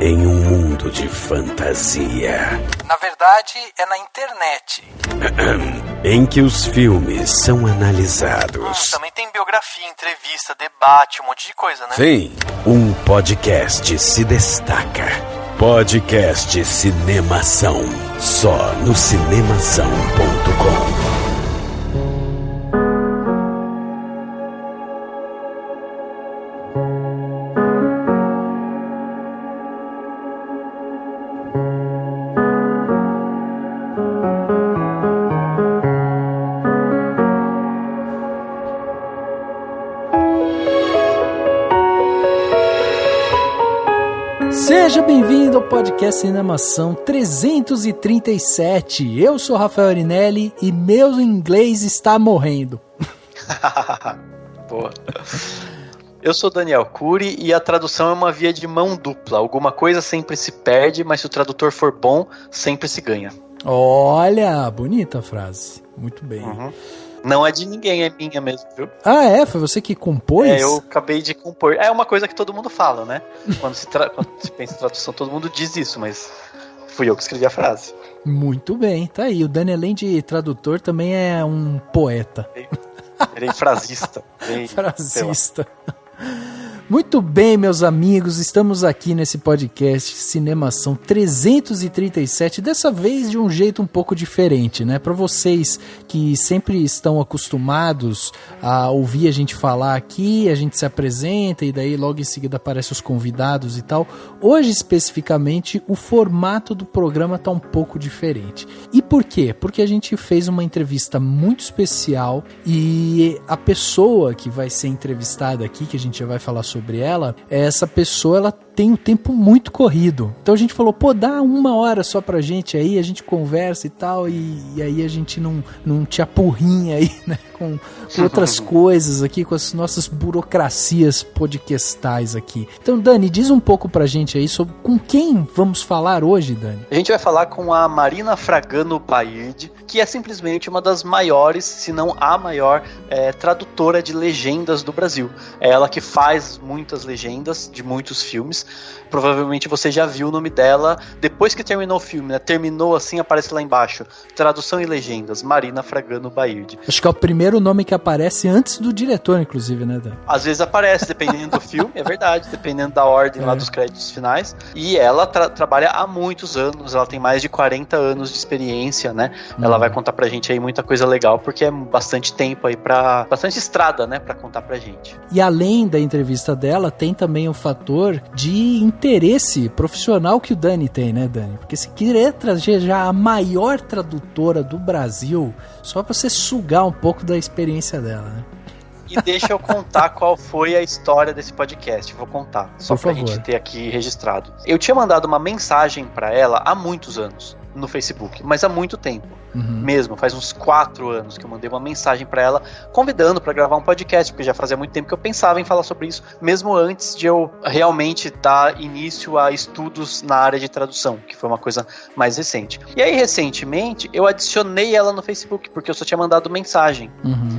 em um mundo de fantasia. Na verdade, é na internet. Em que os filmes são analisados. Também tem biografia, entrevista, debate, um monte de coisa, né? Sim, um podcast se destaca. Podcast Cinemação. Só no cinemação.com. Seja bem-vindo ao podcast Cinemação 337. Eu sou Rafael Arinelli e meu inglês está morrendo. Boa. Eu sou Daniel Cury e a tradução é uma via de mão dupla. Alguma coisa sempre se perde, mas se o tradutor for bom, sempre se ganha. Olha, bonita a frase. Muito bem. Não é de ninguém, é minha mesmo, viu? Ah, é? Foi você que compôs? Eu acabei de compor. É uma coisa que todo mundo fala, né? Quando se pensa em tradução, todo mundo diz isso, mas fui eu que escrevi a frase. Muito bem, tá aí. O Dani, além de tradutor, também é um poeta. Ele é frasista. Frasista. Muito bem, meus amigos, estamos aqui nesse podcast Cinemação 337, dessa vez de um jeito um pouco diferente, né? Para vocês que sempre estão acostumados a ouvir a gente falar aqui, a gente se apresenta e daí logo em seguida aparecem os convidados e tal. Hoje, especificamente, o formato do programa tá um pouco diferente. E por quê? Porque a gente fez uma entrevista muito especial e a pessoa que vai ser entrevistada aqui, que a gente já vai falar sobre ela, essa pessoa ela tem um tempo muito corrido. Então a gente falou, dá 1 hora só pra gente aí, a gente conversa e tal, e aí a gente não te apurrinha aí, né, com outras coisas aqui, com as nossas burocracias podcastais aqui. Então, Dani, diz um pouco pra gente aí sobre com quem vamos falar hoje, Dani. A gente vai falar com a Marina Fragano Baird, que é simplesmente uma das maiores, se não a maior, tradutora de legendas do Brasil. É ela que faz muitas legendas de muitos filmes. Provavelmente você já viu o nome dela depois que terminou o filme, né? Terminou assim, aparece lá embaixo: tradução e legendas, Marina Fragano Baird. Acho que é o primeiro nome que aparece antes do diretor, inclusive, né, Dan? Às vezes aparece, dependendo do filme, é verdade, dependendo da ordem lá dos créditos finais. E ela trabalha há muitos anos, ela tem mais de 40 anos de experiência, né? Ela vai contar pra gente aí muita coisa legal, porque é bastante tempo aí bastante estrada, né, pra contar pra gente. E além da entrevista dela, tem também o fator de interesse profissional que o Dani tem, né, Dani? Porque se querer trazer já a maior tradutora do Brasil, só pra você sugar um pouco da experiência dela, né? E deixa eu contar qual foi a história desse podcast. Vou contar, só Por pra favor. gente ter aqui registrado. Eu tinha mandado uma mensagem pra ela há muitos anos no Facebook, mas há muito tempo. Mesmo, faz uns 4 anos que eu mandei uma mensagem pra ela convidando pra gravar um podcast, porque já fazia muito tempo que eu pensava em falar sobre isso, mesmo antes de eu realmente dar início a estudos na área de tradução, que foi uma coisa mais recente. E aí, recentemente, eu adicionei ela no Facebook, porque eu só tinha mandado mensagem.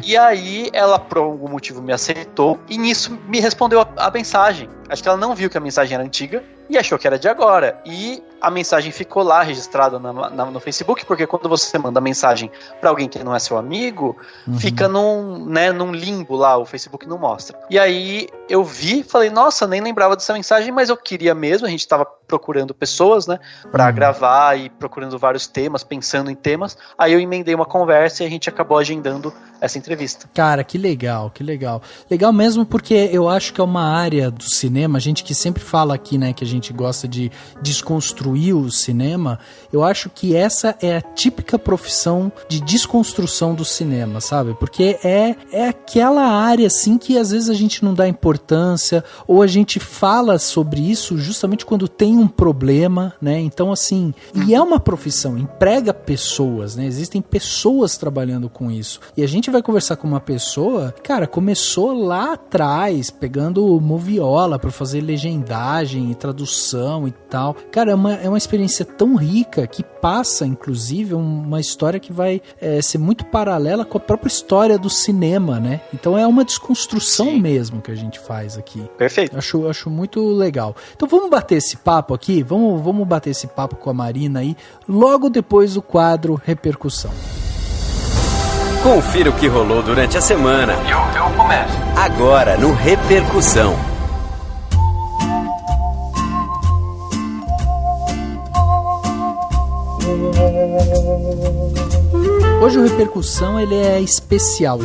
E aí, ela por algum motivo me aceitou, e nisso me respondeu a mensagem. Acho que ela não viu que a mensagem era antiga e achou que era de agora. E a mensagem ficou lá registrada no Facebook, porque quando você manda mensagem pra alguém que não é seu amigo, fica num limbo lá, o Facebook não mostra. E aí eu vi, falei, nossa, nem lembrava dessa mensagem, mas eu queria mesmo, a gente tava procurando pessoas, né, pra gravar e procurando vários temas, pensando em temas. Aí eu emendei uma conversa e a gente acabou agendando essa entrevista. Cara, que legal, que legal. Legal mesmo porque eu acho que é uma área do cinema, a gente que sempre fala aqui, né, que a gente gosta de desconstruir o cinema, eu acho que essa é a típica profissão de desconstrução do cinema, sabe? Porque é aquela área, assim, que às vezes a gente não dá importância, ou a gente fala sobre isso justamente quando tem um problema, né? Então, assim, e é uma profissão, emprega pessoas, né? Existem pessoas trabalhando com isso. E a gente vai conversar com uma pessoa, cara, começou lá atrás, pegando moviola pra fazer legendagem e tradução produção e tal. Cara, é uma experiência tão rica que passa, inclusive, uma história que vai ser muito paralela com a própria história do cinema, né? Então é uma desconstrução mesmo que a gente faz aqui. Perfeito. Acho muito legal. Então vamos bater esse papo aqui? Vamos bater esse papo com a Marina aí, logo depois do quadro Repercussão. Confira o que rolou durante a semana. Eu começo. Agora no Repercussão. Hoje o Repercussão ele é especial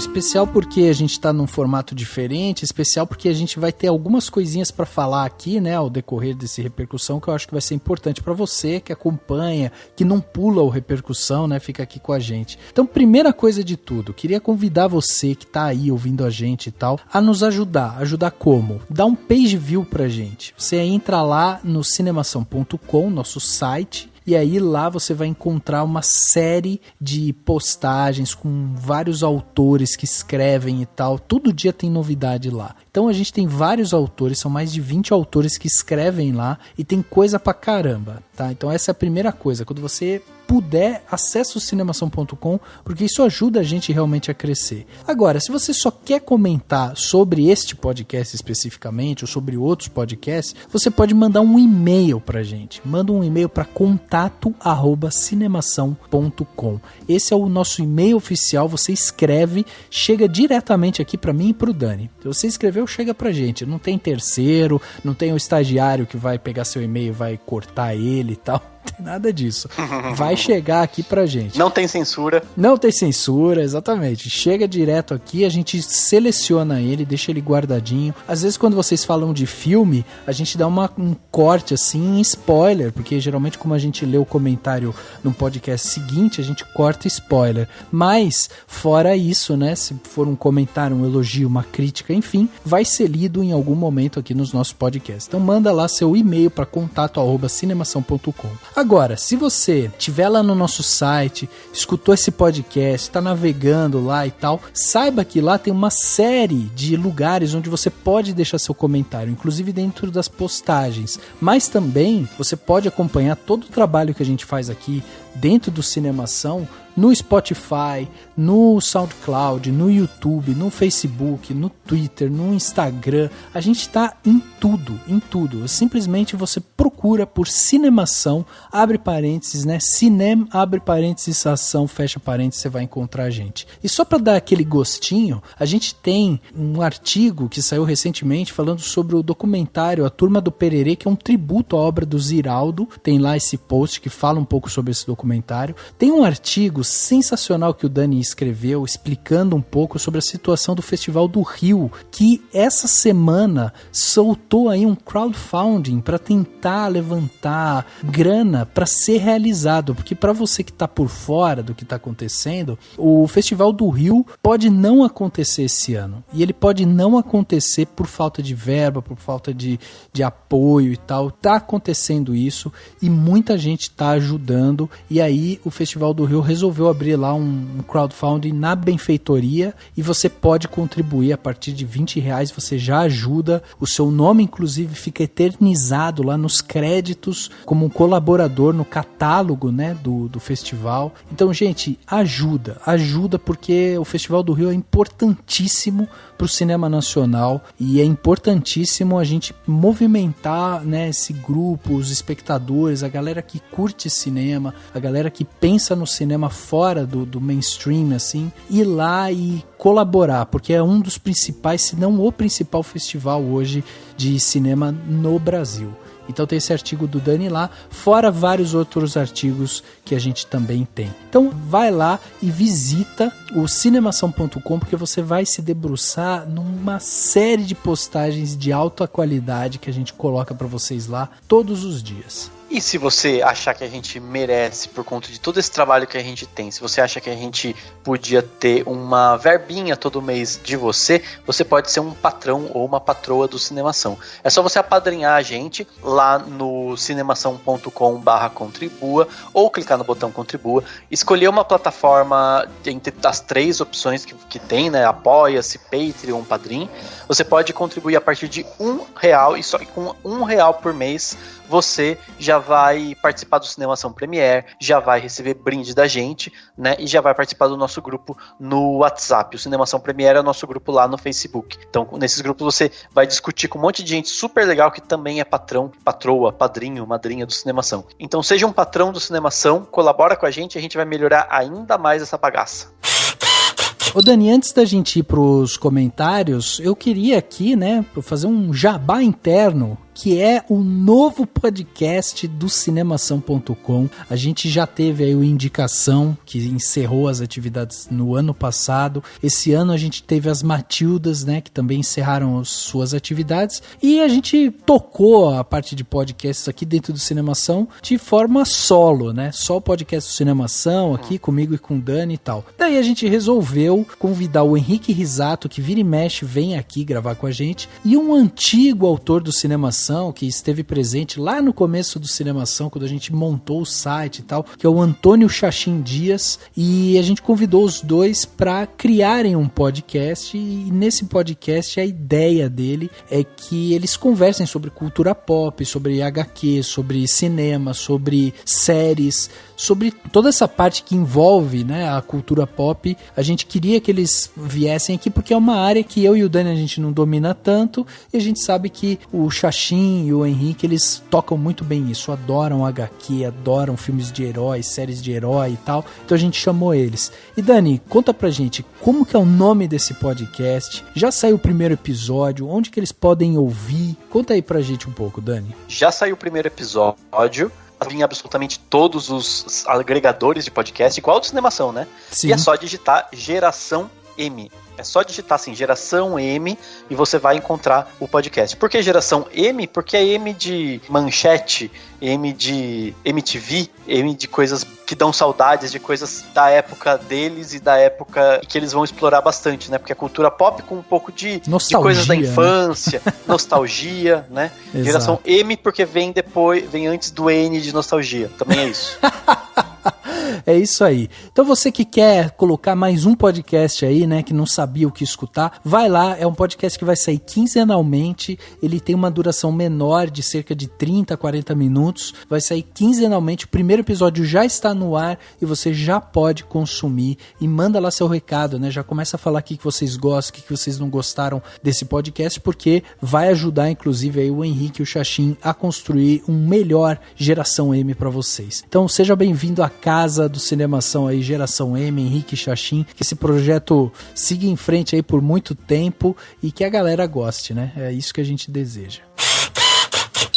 porque a gente está num formato diferente, especial porque a gente vai ter algumas coisinhas para falar aqui, né, ao decorrer desse Repercussão, que eu acho que vai ser importante para você que acompanha, que não pula o Repercussão, né, fica aqui com a gente. Então, primeira coisa de tudo, queria convidar você que tá aí ouvindo a gente e tal, a nos ajudar. Ajudar como? Dá um page view pra gente. Você entra lá no cinemação.com, nosso site, e aí lá você vai encontrar uma série de postagens com vários autores que escrevem e tal. Todo dia tem novidade lá. Então a gente tem vários autores, são mais de 20 autores que escrevem lá e tem coisa pra caramba, tá? Então essa é a primeira coisa. Quando você puder, acesse o cinemação.com, porque isso ajuda a gente realmente a crescer. Agora, se você só quer comentar sobre este podcast especificamente, ou sobre outros podcasts, você pode mandar um e-mail pra gente. Manda um e-mail para contato@cinemação.com. Esse é o nosso e-mail oficial, você escreve, chega diretamente aqui pra mim e pro Dani. Se você escreveu, chega pra gente. Não tem terceiro, não tem o estagiário que vai pegar seu e-mail e vai cortar ele e tal. Não tem nada disso. Vai chegar aqui pra gente. Não tem censura. Não tem censura, exatamente. Chega direto aqui, a gente seleciona ele, deixa ele guardadinho. Às vezes quando vocês falam de filme, a gente dá um corte assim em spoiler, porque geralmente como a gente lê o comentário no podcast seguinte, a gente corta spoiler. Mas, fora isso, né, se for um comentário, um elogio, uma crítica, enfim, vai ser lido em algum momento aqui nos nossos podcasts. Então manda lá seu e-mail para contato@cinemação.com. Agora, se você estiver lá no nosso site, escutou esse podcast, está navegando lá e tal, saiba que lá tem uma série de lugares onde você pode deixar seu comentário, inclusive dentro das postagens. Mas também você pode acompanhar todo o trabalho que a gente faz aqui dentro do Cinemação, no Spotify, no SoundCloud, no YouTube, no Facebook, no Twitter, no Instagram. A gente tá em tudo, em tudo. Simplesmente você procura por Cinemação, abre parênteses, né? Cinem, abre parênteses, ação, fecha parênteses, você vai encontrar a gente. E só para dar aquele gostinho, a gente tem um artigo que saiu recentemente falando sobre o documentário A Turma do Pererê, que é um tributo à obra do Ziraldo. Tem lá esse post que fala um pouco sobre esse documentário. Tem um artigo sensacional que o Dani escreveu explicando um pouco sobre a situação do Festival do Rio, que essa semana soltou aí um crowdfunding para tentar levantar grana para ser realizado, porque para você que está por fora do que está acontecendo, o Festival do Rio pode não acontecer esse ano, e ele pode não acontecer por falta de verba, por falta de apoio e tal. Tá acontecendo isso e muita gente tá ajudando, e aí o Festival do Rio resolveu abrir lá um crowdfunding na benfeitoria e você pode contribuir a partir de R$20, você já ajuda, o seu nome inclusive fica eternizado lá nos créditos como um colaborador no catálogo, né, do festival. Então, gente, ajuda porque o Festival do Rio é importantíssimo para o cinema nacional e é importantíssimo a gente movimentar, né, esse grupo, os espectadores, a galera que curte cinema, a galera que pensa no cinema fora do mainstream, assim, ir lá e colaborar, porque é um dos principais, se não o principal festival hoje de cinema no Brasil. Então tem esse artigo do Dani lá, fora vários outros artigos que a gente também tem. Então vai lá e visita o cinemação.com, porque você vai se debruçar numa série de postagens de alta qualidade que a gente coloca para vocês lá todos os dias. E se você achar que a gente merece, por conta de todo esse trabalho que a gente tem, se você acha que a gente podia ter uma verbinha todo mês de você pode ser um patrão ou uma patroa do Cinemação. É só você apadrinhar a gente lá no cinemação.com/contribua ou clicar no botão contribua, escolher uma plataforma entre as 3 opções que tem, né? Apoia-se, Patreon, Padrim. Você pode contribuir a partir de R$1 e só com R$1 por mês você já vai participar do Cinemação Premiere, já vai receber brinde da gente, né? E já vai participar do nosso grupo no WhatsApp. O Cinemação Premiere é o nosso grupo lá no Facebook. Então, nesses grupos você vai discutir com um monte de gente super legal que também é patrão, patroa, padrinho, madrinha do Cinemação. Então, seja um patrão do Cinemação, colabora com a gente vai melhorar ainda mais essa bagaça. Ô Dani, antes da gente ir pros comentários, eu queria aqui, né, fazer um jabá interno, que é o novo podcast do Cinemação.com. A gente já teve aí o Indicação, que encerrou as atividades no ano passado. Esse ano a gente teve as Matildas, né, que também encerraram as suas atividades. E a gente tocou a parte de podcasts aqui dentro do Cinemação de forma solo, né? Só o podcast do Cinemação aqui, comigo e com o Dani e tal. Daí a gente resolveu convidar o Henrique Risato, que vira e mexe, vem aqui gravar com a gente, e um antigo autor do Cinemação, que esteve presente lá no começo do Cinemação, quando a gente montou o site e tal, que é o Antônio Chachim Dias, e a gente convidou os dois para criarem um podcast, e nesse podcast a ideia dele é que eles conversem sobre cultura pop, sobre HQ, sobre cinema, sobre séries, sobre toda essa parte que envolve, né, a cultura pop. A gente queria que eles viessem aqui porque é uma área que eu e o Dani a gente não domina tanto, e a gente sabe que o Chachim e o Henrique, eles tocam muito bem isso, adoram HQ, adoram filmes de heróis, séries de herói e tal, então a gente chamou eles. E Dani, conta pra gente, como que é o nome desse podcast? Já saiu o primeiro episódio? Onde que eles podem ouvir? Conta aí pra gente um pouco, Dani. Já saiu o primeiro episódio, em absolutamente todos os agregadores de podcast, igual do Cinemação, né? Sim. E é só digitar Geração M. É só digitar assim, Geração M, e você vai encontrar o podcast. Por que Geração M? Porque é M de manchete, M de MTV, M de coisas que dão saudades, de coisas da época deles e da época que eles vão explorar bastante, né? Porque a cultura pop com um pouco de coisas da infância, né? Nostalgia, né? Exato. Geração M porque vem antes do N de nostalgia. Também é isso. É isso aí. Então você que quer colocar mais um podcast aí, né, que não sabia o que escutar, vai lá, é um podcast que vai sair quinzenalmente, ele tem uma duração menor de cerca de 30, 40 minutos, vai sair quinzenalmente, o primeiro episódio já está no ar e você já pode consumir e manda lá seu recado, né, já começa a falar o que vocês gostam, o que vocês não gostaram desse podcast, porque vai ajudar inclusive aí o Henrique e o Chachim a construir um melhor Geração M para vocês. Então seja bem-vindo à casa do Cinemação aí, Geração M, Henrique e Chachim, que esse projeto siga em frente aí por muito tempo e que a galera goste, né? É isso que a gente deseja.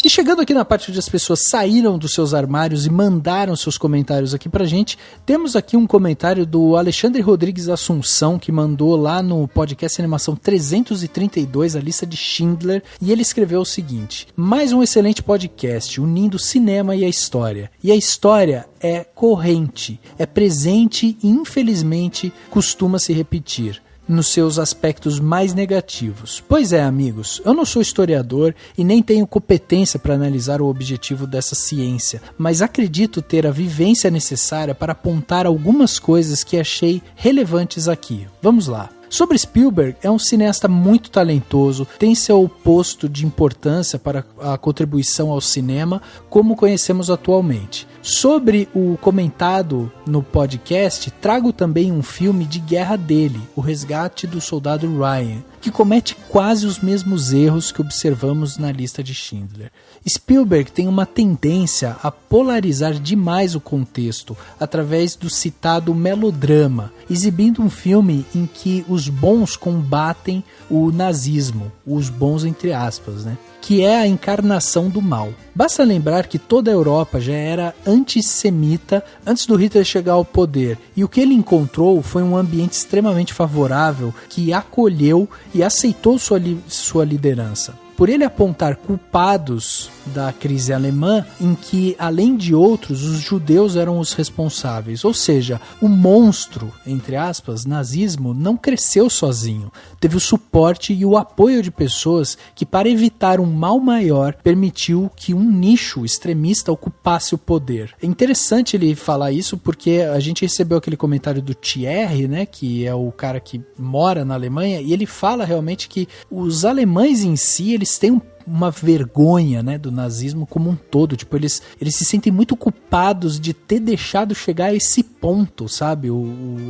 E chegando aqui na parte onde as pessoas saíram dos seus armários e mandaram seus comentários aqui pra gente, temos aqui um comentário do Alexandre Rodrigues Assunção, que mandou lá no podcast Animação 332, a lista de Schindler, e ele escreveu o seguinte: mais um excelente podcast, unindo o cinema e a história. E a história é corrente, é presente e infelizmente costuma se repetir nos seus aspectos mais negativos. Pois é, amigos, eu não sou historiador e nem tenho competência para analisar o objetivo dessa ciência, mas acredito ter a vivência necessária para apontar algumas coisas que achei relevantes aqui. Vamos lá. Sobre Spielberg, é um cineasta muito talentoso, tem seu posto de importância para a contribuição ao cinema, como conhecemos atualmente. Sobre o comentado no podcast, trago também um filme de guerra dele, O Resgate do Soldado Ryan, que comete quase os mesmos erros que observamos na lista de Schindler. Spielberg tem uma tendência a polarizar demais o contexto através do citado melodrama, exibindo um filme em que os bons combatem o nazismo, os bons entre aspas, né? Que é a encarnação do mal. Basta lembrar que toda a Europa já era antissemita antes do Hitler chegar ao poder, e o que ele encontrou foi um ambiente extremamente favorável que acolheu e aceitou sua liderança. por ele apontar culpados da crise alemã, em que, além de outros, os judeus eram os responsáveis. Ou seja, o monstro, entre aspas, nazismo, não cresceu sozinho. Teve o suporte e o apoio de pessoas que, para evitar um mal maior, permitiu que um nicho extremista ocupasse o poder. É interessante ele falar isso porque a gente recebeu aquele comentário do Thierry, né, que é o cara que mora na Alemanha, e ele fala realmente que os alemães em si, eles têm uma vergonha, né, do nazismo como um todo. Tipo, eles se sentem muito culpados de ter deixado chegar a esse ponto, sabe?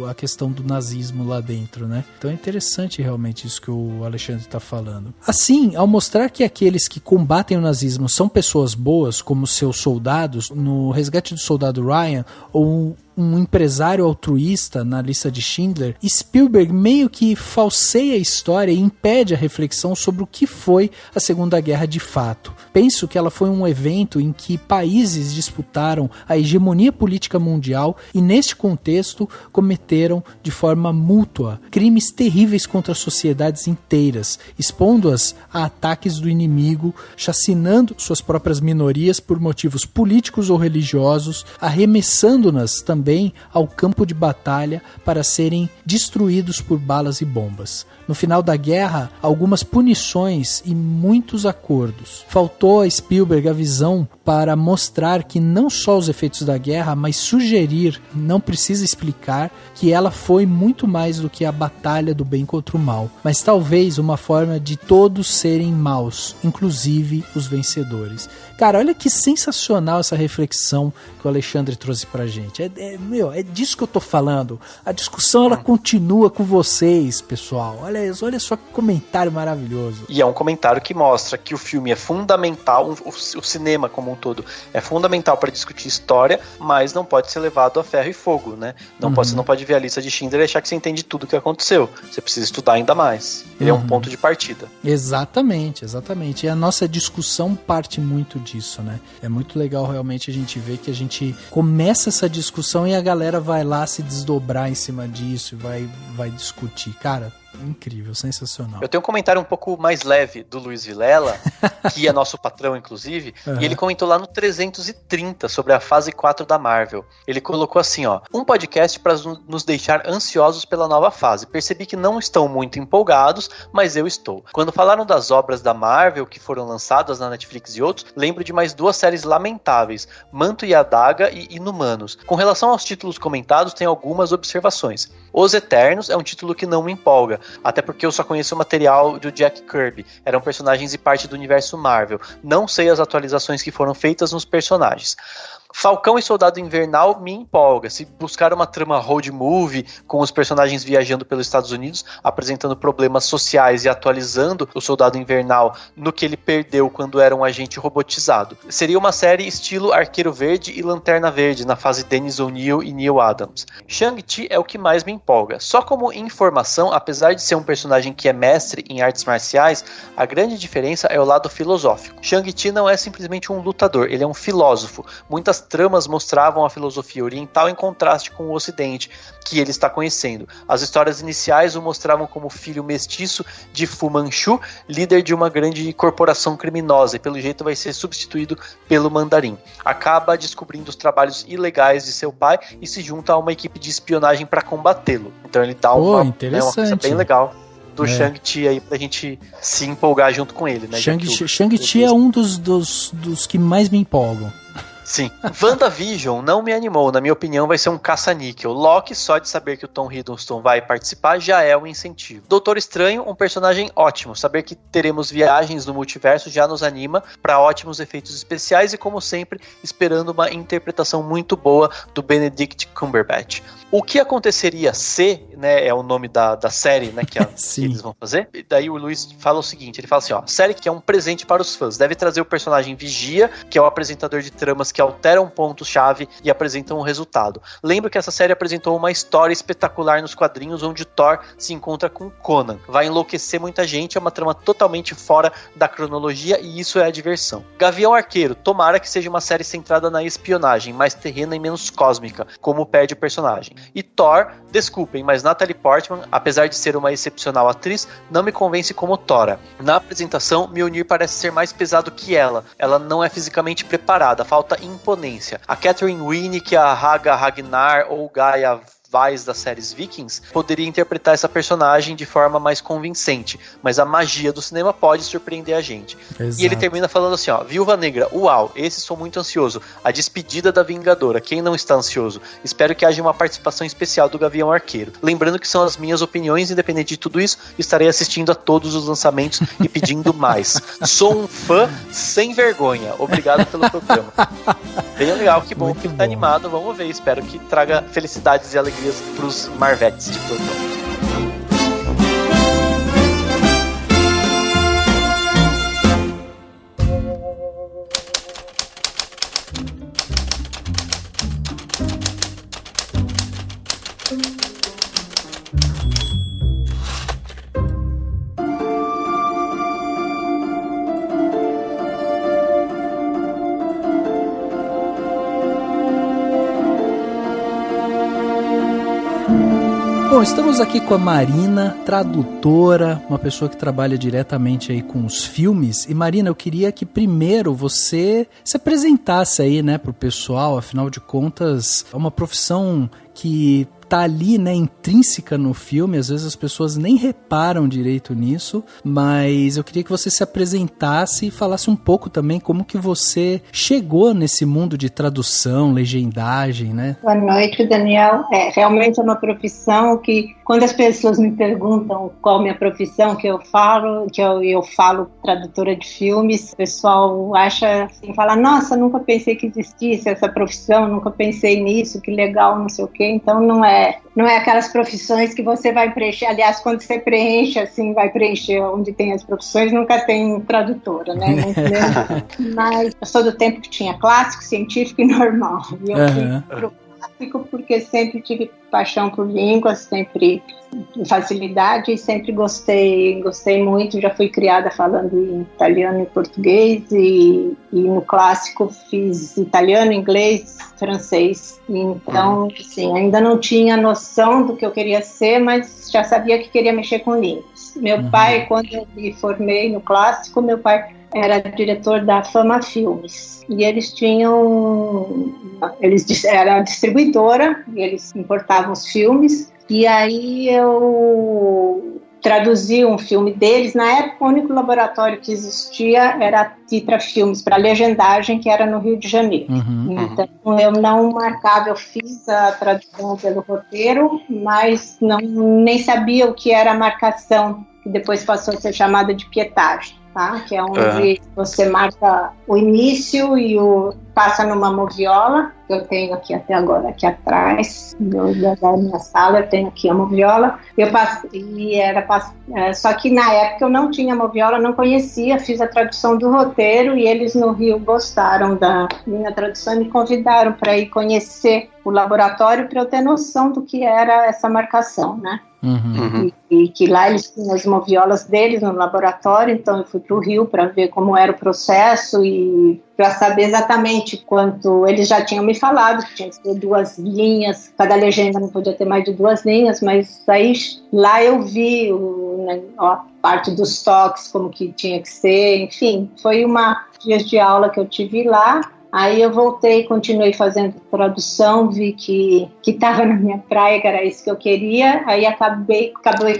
A questão do nazismo lá dentro, né? Então é interessante realmente isso que o Alexandre está falando. Assim, ao mostrar que aqueles que combatem o nazismo são pessoas boas, como seus soldados, no Resgate do Soldado Ryan, ou um empresário altruísta na lista de Schindler, Spielberg meio que falseia a história e impede a reflexão sobre o que foi a Segunda Guerra de fato. Penso que ela foi um evento em que países disputaram a hegemonia política mundial e, neste contexto, cometeram de forma mútua crimes terríveis contra sociedades inteiras, expondo-as a ataques do inimigo, chacinando suas próprias minorias por motivos políticos ou religiosos, arremessando-nas também ao campo de batalha para serem destruídos por balas e bombas. No final da guerra, algumas punições e muitos acordos. Faltou a Spielberg a visão para mostrar que não só os efeitos da guerra, mas sugerir, não precisa explicar, que ela foi muito mais do que a batalha do bem contra o mal, mas talvez uma forma de todos serem maus, inclusive os vencedores. Cara, olha que sensacional essa reflexão que o Alexandre trouxe pra gente. É disso que eu tô falando. A discussão, ela continua com vocês, pessoal. Olha só que comentário maravilhoso. E é um comentário que mostra que o filme é fundamental, o cinema como um todo é fundamental para discutir história, mas não pode ser levado a ferro e fogo, né? Você não pode ver a lista de Schindler e achar que você entende tudo o que aconteceu. Você precisa estudar ainda mais. Ele é um ponto de partida. Exatamente. E a nossa discussão parte muito disso, né? É muito legal realmente a gente ver que a gente começa essa discussão e a galera vai lá se desdobrar em cima disso e vai discutir. Cara, incrível, sensacional. Eu tenho um comentário um pouco mais leve do Luiz Vilela, que é nosso patrão, inclusive, e ele comentou lá no 330 sobre a fase 4 da Marvel. Ele colocou assim, ó: um podcast para nos deixar ansiosos pela nova fase. Percebi que não estão muito empolgados, mas eu estou. Quando falaram das obras da Marvel que foram lançadas na Netflix e outros, lembro de mais duas séries lamentáveis, Manto e Adaga e Inumanos. Com relação aos títulos comentados, tem algumas observações. Os Eternos é um título que não me empolga, até porque eu só conheço o material do Jack Kirby, eram personagens e parte do universo Marvel, não sei as atualizações que foram feitas nos personagens. Falcão e Soldado Invernal me empolga. Se buscar uma trama road movie com os personagens viajando pelos Estados Unidos, apresentando problemas sociais e atualizando o Soldado Invernal no que ele perdeu quando era um agente robotizado. Seria uma série estilo Arqueiro Verde e Lanterna Verde, na fase Dennis O'Neil e Neil Adams. Shang-Chi é o que mais me empolga. Só como informação, apesar de ser um personagem que é mestre em artes marciais, a grande diferença é o lado filosófico. Shang-Chi não é simplesmente um lutador, ele é um filósofo. Muitas tramas mostravam a filosofia oriental em contraste com o ocidente que ele está conhecendo. As histórias iniciais o mostravam como filho mestiço de Fu Manchu, líder de uma grande corporação criminosa, e pelo jeito vai ser substituído pelo Mandarim. Acaba descobrindo os trabalhos ilegais de seu pai e se junta a uma equipe de espionagem para combatê-lo. Então ele dá uma coisa bem legal do Shang-Chi aí pra gente se empolgar junto com ele, né? Shang-Chi é um dos que mais me empolgam. Sim. WandaVision não me animou, na minha opinião vai ser um caça-níquel. Loki, só de saber que o Tom Hiddleston vai participar, já é um incentivo. Doutor Estranho, um personagem ótimo. Saber que teremos viagens no multiverso já nos anima para ótimos efeitos especiais e, como sempre, esperando uma interpretação muito boa do Benedict Cumberbatch. O que aconteceria se, né, é o nome da série, né, que eles vão fazer. E daí o Luiz fala o seguinte, ele fala assim, ó: série que é um presente para os fãs, deve trazer o personagem Vigia, que é o apresentador de tramas que alteram pontos-chave e apresentam um resultado. Lembro que essa série apresentou uma história espetacular nos quadrinhos onde Thor se encontra com Conan. Vai enlouquecer muita gente, é uma trama totalmente fora da cronologia e isso é a diversão. Gavião Arqueiro, tomara que seja uma série centrada na espionagem, mais terrena e menos cósmica, como pede o personagem. E Thor, desculpem, mas Natalie Portman, apesar de ser uma excepcional atriz, não me convence como Thora. Na apresentação, Mjolnir parece ser mais pesado que ela não é fisicamente preparada, falta imponência. A Catherine Winnick, a Haga Ragnar ou Gaia Weiss das séries Vikings, poderia interpretar essa personagem de forma mais convincente, mas a magia do cinema pode surpreender a gente. Exato. E ele termina falando assim, ó, Viúva Negra, uau, esse sou muito ansioso, a despedida da Vingadora, quem não está ansioso? Espero que haja uma participação especial do Gavião Arqueiro. Lembrando que são as minhas opiniões, independente de tudo isso, estarei assistindo a todos os lançamentos e pedindo mais. Sou um fã sem vergonha, obrigado pelo programa. Bem legal, que bom que ele tá animado, vamos ver, espero que traga felicidades e alegrias pros Marvetes de plantão. Bom, estamos aqui com a Marina, tradutora, uma pessoa que trabalha diretamente aí com os filmes. E Marina, eu queria que primeiro você se apresentasse aí, né, pro pessoal. Afinal de contas, é uma profissão que tá ali, né, intrínseca no filme, às vezes as pessoas nem reparam direito nisso, mas eu queria que você se apresentasse e falasse um pouco também como que você chegou nesse mundo de tradução, legendagem, né? Boa noite, Daniel. Realmente é uma profissão que, quando as pessoas me perguntam qual a minha profissão, que eu falo tradutora de filmes, o pessoal acha assim, fala, nossa, nunca pensei que existisse essa profissão, nunca pensei nisso, que legal, não sei o quê. Então não é aquelas profissões que você vai preencher. Aliás, quando você preenche, assim, vai preencher onde tem as profissões, nunca tem tradutora, né? Mas eu sou do tempo que tinha clássico, científico e normal. E eu fui pro clássico porque sempre tive paixão por línguas, sempre facilidade e sempre gostei muito. Já fui criada falando em italiano e português e no clássico fiz italiano, inglês, francês. Então, assim, ainda não tinha noção do que eu queria ser, mas já sabia que queria mexer com línguas. Meu pai, quando eu me formei no clássico, meu pai era diretor da Fama Filmes. E eles era distribuidora, e eles importavam os filmes. E aí eu traduzi um filme deles. Na época, o único laboratório que existia era a Titra Filmes, para legendagem, que era no Rio de Janeiro. Então, eu não marcava, eu fiz a tradução pelo roteiro, mas nem sabia o que era a marcação, que depois passou a ser chamada de pietagem. Tá? Que é onde você marca o início e passa numa moviola, que eu tenho aqui até agora, aqui atrás da minha sala, eu tenho aqui a moviola. Só que na época eu não tinha moviola, não conhecia, fiz a tradução do roteiro e eles no Rio gostaram da minha tradução e me convidaram para ir conhecer o laboratório para eu ter noção do que era essa marcação, né? E que lá eles tinham as moviolas deles no laboratório, então eu fui para o Rio para ver como era o processo e para saber exatamente quanto. Eles já tinham me falado que tinha que ser 2 linhas, cada legenda não podia ter mais de 2 linhas, mas aí lá eu vi a parte dos toques, como que tinha que ser, enfim, foi dias de aula que eu tive lá. Aí eu voltei, continuei fazendo tradução, vi que estava na minha praia, que era isso que eu queria. Aí acabei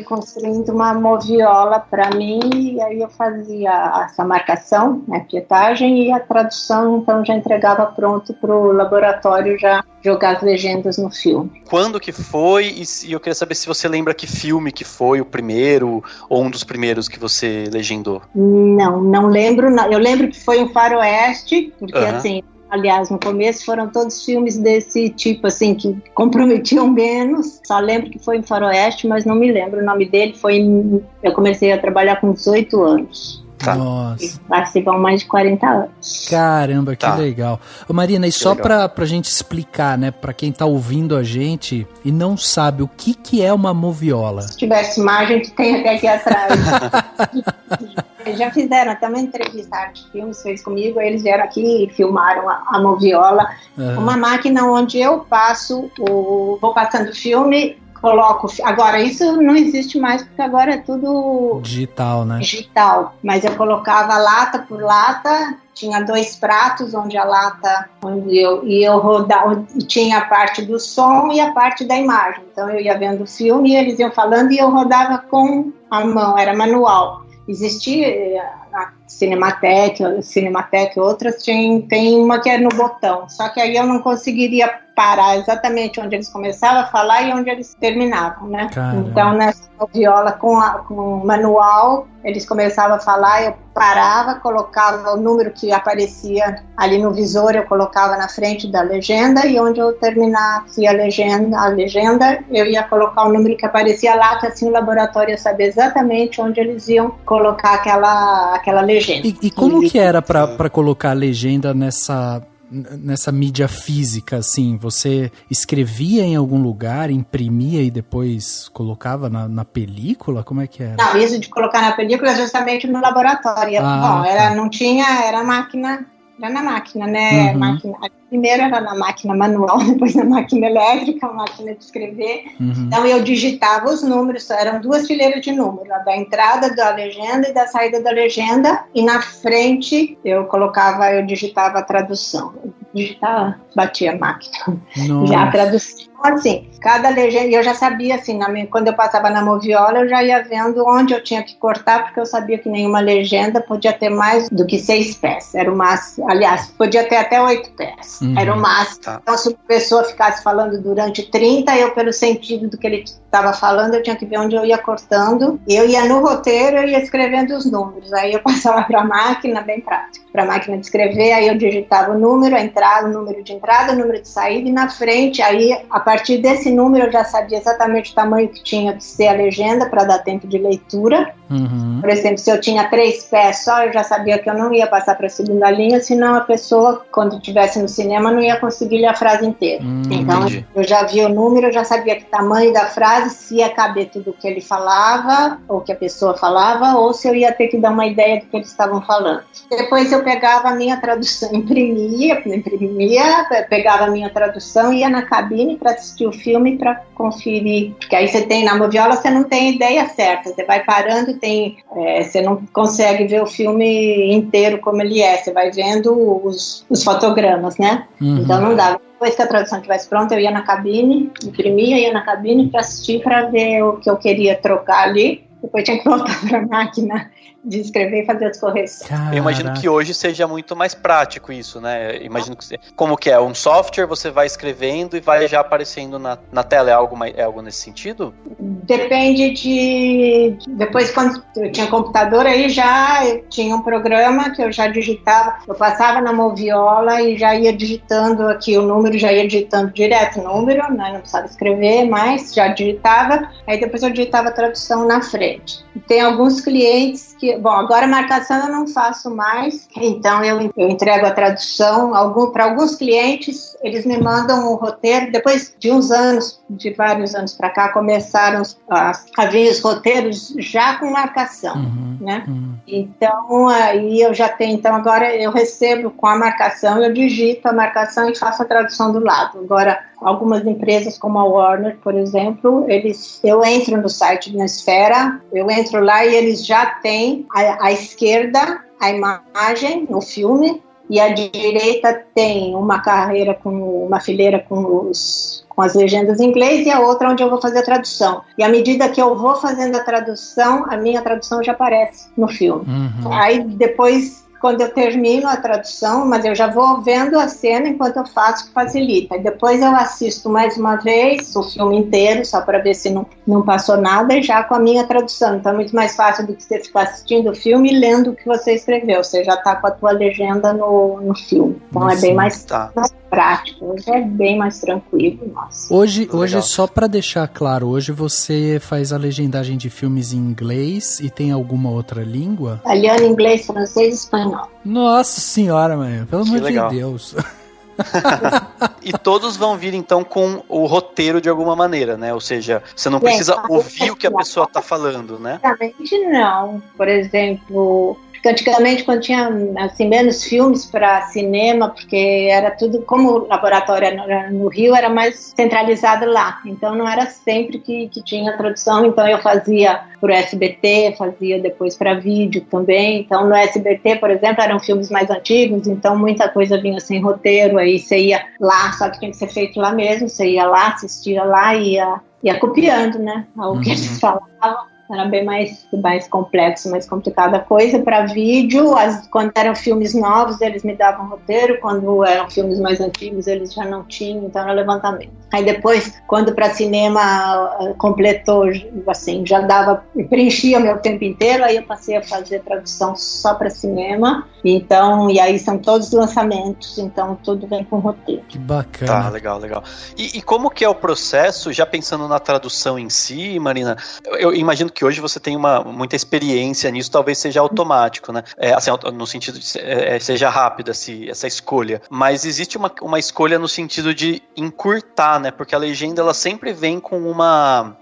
construindo uma moviola para mim, e aí eu fazia essa marcação, né, pietagem, e a tradução então já entregava pronto para o laboratório já jogar as legendas no filme. Quando que foi? E eu queria saber se você lembra que filme que foi o primeiro, ou um dos primeiros que você legendou. Não lembro. Eu lembro que foi um faroeste, porque assim, aliás, no começo foram todos filmes desse tipo, assim, que comprometiam menos. Só lembro que foi um faroeste, mas não me lembro o nome dele. Eu comecei a trabalhar com 18 anos. Tá. Nossa. Participam mais de 40 anos. Caramba, que legal. Ô Marina, e só pra gente explicar, né, pra quem tá ouvindo a gente e não sabe o que é uma moviola. Se tivesse imagem, que tem até aqui atrás. Já fizeram até uma entrevista, a Arte Filmes fez comigo, eles vieram aqui e filmaram a moviola. Uma máquina onde eu vou passando filme, coloco. Agora, isso não existe mais, porque agora é tudo digital, né? Digital. Mas eu colocava lata por lata, tinha 2 pratos, onde a lata, eu rodava, tinha a parte do som e a parte da imagem. Então eu ia vendo o filme, eles iam falando e eu rodava com a mão, era manual. Existia a Cinemateca, outras tem uma que é no botão, só que aí eu não conseguiria parar exatamente onde eles começavam a falar e onde eles terminavam, né? Caramba. Então nessa viola com o manual, eles começavam a falar, eu parava, colocava o número que aparecia ali no visor, eu colocava na frente da legenda, e onde eu terminasse a legenda, eu ia colocar o número que aparecia lá, que assim o laboratório ia saber exatamente onde eles iam colocar aquela legenda. E como que era para colocar a legenda nessa mídia física, assim? Você escrevia em algum lugar, imprimia e depois colocava na película? Como é que era? Não, isso de colocar na película é justamente no laboratório. Não tinha, era máquina, era na máquina, né? Primeiro era na máquina manual, depois na máquina elétrica, a máquina de escrever. Então eu digitava os números, eram 2 fileiras de números, a da entrada da legenda e da saída da legenda, e na frente eu digitava a tradução. Batia a máquina. Nossa. Já a tradução. Assim, cada legenda, eu já sabia, assim, quando eu passava na moviola, eu já ia vendo onde eu tinha que cortar, porque eu sabia que nenhuma legenda podia ter mais do que 6 pés. Era o máximo, aliás, podia ter até 8 pés. Era o máximo. Tá. Então, se a pessoa ficasse falando durante 30, eu, pelo sentido do que ele estava falando, eu tinha que ver onde eu ia cortando. Eu ia no roteiro, eu ia escrevendo os números. Aí eu passava para a máquina, bem prático, para a máquina de escrever, aí eu digitava o número, a entrada, o número de entrada, o número de saída, e na frente, aí, a partir desse número, eu já sabia exatamente o tamanho que tinha que ser a legenda para dar tempo de leitura. Por exemplo, se eu tinha 3 pés só, eu já sabia que eu não ia passar para a segunda linha, senão a pessoa, quando estivesse no cinema, não ia conseguir ler a frase inteira. Então, eu já via o número, eu já sabia que tamanho da frase, se ia caber tudo o que ele falava, ou que a pessoa falava, ou se eu ia ter que dar uma ideia do que eles estavam falando. Depois eu pegava a minha tradução, imprimia, pegava a minha tradução, ia na cabine para assistir o filme, para conferir, porque aí você tem, na moviola você não tem ideia certa, você vai parando e você não consegue ver o filme inteiro como ele é, você vai vendo os fotogramas, né? Então não dava. Depois que a tradução estivesse pronta, eu ia na cabine, imprimia, ia na cabine para assistir, para ver o que eu queria trocar ali. Depois tinha que voltar para a máquina de escrever e fazer as correções. Caraca. Eu imagino que hoje seja muito mais prático isso, né? Imagino que como que é um software, você vai escrevendo e vai já aparecendo na tela. É algo nesse sentido? Depende de... Depois, quando eu tinha computador, aí já tinha um programa que eu já digitava. Eu passava na moviola e já ia digitando aqui o número, já ia digitando direto o número, né? Não precisava escrever mais, já digitava. Aí depois eu digitava a tradução na frente. Tem alguns clientes que... Bom, agora a marcação eu não faço mais, então eu entrego a tradução. Para alguns clientes, eles me mandam um roteiro. Depois de uns anos, de vários anos para cá, começaram a vir os roteiros já com marcação, né? Então, aí eu já tenho... Então, agora eu recebo com a marcação, eu digito a marcação e faço a tradução do lado. Agora, algumas empresas como a Warner, por exemplo, eu entro no site da Esfera, eu entro lá e eles já têm à esquerda a imagem no filme, e à direita tem uma fileira com as legendas em inglês, e a outra onde eu vou fazer a tradução. E à medida que eu vou fazendo a tradução, a minha tradução já aparece no filme. Aí depois, quando eu termino a tradução, mas eu já vou vendo a cena enquanto eu faço, que facilita. E depois eu assisto mais uma vez o filme inteiro, só para ver se não passou nada, e já com a minha tradução. Então é muito mais fácil do que você ficar assistindo o filme e lendo o que você escreveu. Você já está com a tua legenda no filme. Então é bem mais prático. prático. Hoje é bem mais tranquilo, nossa. Hoje só pra deixar claro, hoje você faz a legendagem de filmes em inglês e tem alguma outra língua? Italiano, inglês, francês e espanhol. Nossa senhora, mãe, pelo amor de Deus. E todos vão vir então com o roteiro de alguma maneira, né? Ou seja, você não precisa ouvir o que a pessoa tá falando, né? Exatamente não. Por exemplo, porque antigamente quando tinha assim, menos filmes para cinema, porque era tudo, como o laboratório era no Rio, era mais centralizado lá. Então não era sempre que tinha tradução, então eu fazia pro SBT, fazia depois para vídeo também. Então no SBT, por exemplo, eram filmes mais antigos, então muita coisa vinha sem roteiro, aí você ia lá, só que tinha que ser feito lá mesmo, você ia lá, assistia lá e ia copiando, né, o que eles falavam. Era bem mais complexo, mais complicada a coisa. Para vídeo, quando eram filmes novos, eles me davam roteiro. Quando eram filmes mais antigos, eles já não tinham, então era levantamento. Aí depois, quando para cinema completou, assim, já dava, preenchia meu tempo inteiro, aí eu passei a fazer tradução só para cinema. Então, e aí são todos lançamentos, então tudo vem com roteiro. Que bacana. Tá, legal. E como que é o processo, já pensando na tradução em si, Marina? Eu imagino que hoje você tem muita experiência nisso, talvez seja automático, né? Assim, no sentido de seja rápida essa escolha. Mas existe uma escolha no sentido de encurtar, né? Porque a legenda, ela sempre vem com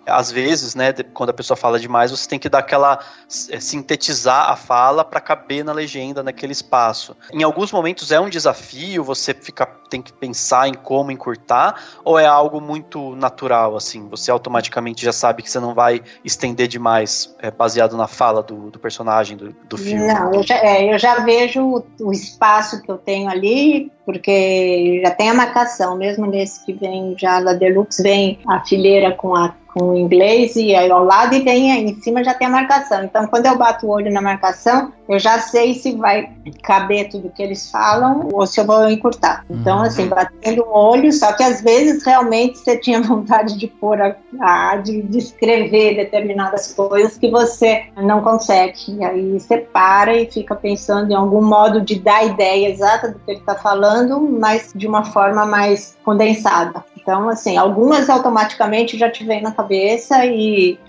às vezes, né? Quando a pessoa fala demais, você tem que dar aquela sintetizar a fala para caber na legenda, naquele espaço. Em alguns momentos é um desafio, você tem que pensar em como encurtar, ou é algo muito natural, assim? Você automaticamente já sabe que você não vai estender demais baseado na fala do personagem do filme? Não, eu já vejo o espaço que eu tenho ali, porque já tem a marcação, mesmo nesse que vem já da Deluxe, vem a fileira com o inglês e aí ao lado e vem em cima já tem a marcação. Então quando eu bato o olho na marcação, eu já sei se vai caber tudo que eles falam ou se eu vou encurtar. Então assim, batendo o olho, só que às vezes realmente você tinha vontade de pôr de escrever determinadas coisas que você não consegue. E aí você para e fica pensando em algum modo de dar a ideia exata do que ele está falando, mas de uma forma mais condensada. Então, assim, algumas automaticamente já te vem na cabeça e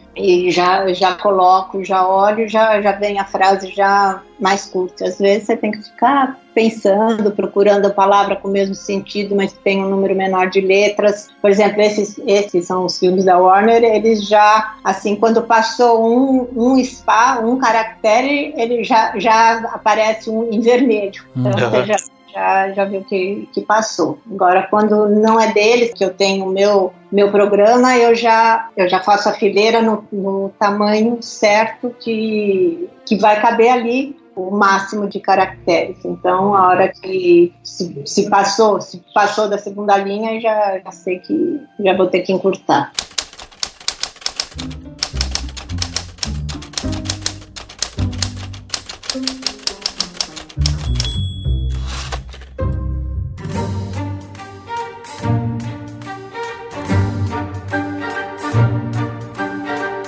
já coloco, já olho, já vem a frase já mais curta. Às vezes você tem que ficar pensando, procurando a palavra com o mesmo sentido, mas tem um número menor de letras. Por exemplo, esses são os filmes da Warner, eles já, assim, quando passou um caractere, ele já aparece em vermelho. Então você já viu que passou. Agora, quando não é deles, que eu tenho o meu programa, eu já faço a fileira no tamanho certo que vai caber ali o máximo de caracteres. Então, a hora que se passou da segunda linha, já sei que já vou ter que encurtar.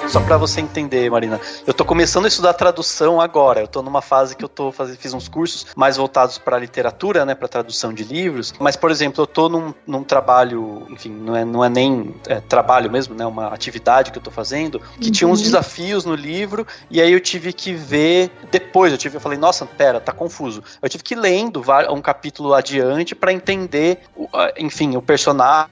Só pra você entender, Marina, eu tô começando a estudar tradução agora, eu tô numa fase que eu fiz uns cursos mais voltados pra literatura, né, pra tradução de livros, mas, por exemplo, eu tô num trabalho, enfim, não é nem trabalho mesmo, né, uma atividade que eu tô fazendo, que tinha uns desafios no livro, e aí eu tive que ver depois, eu falei, nossa, pera, tá confuso. Eu tive que ir lendo um capítulo adiante pra entender, enfim, o personagem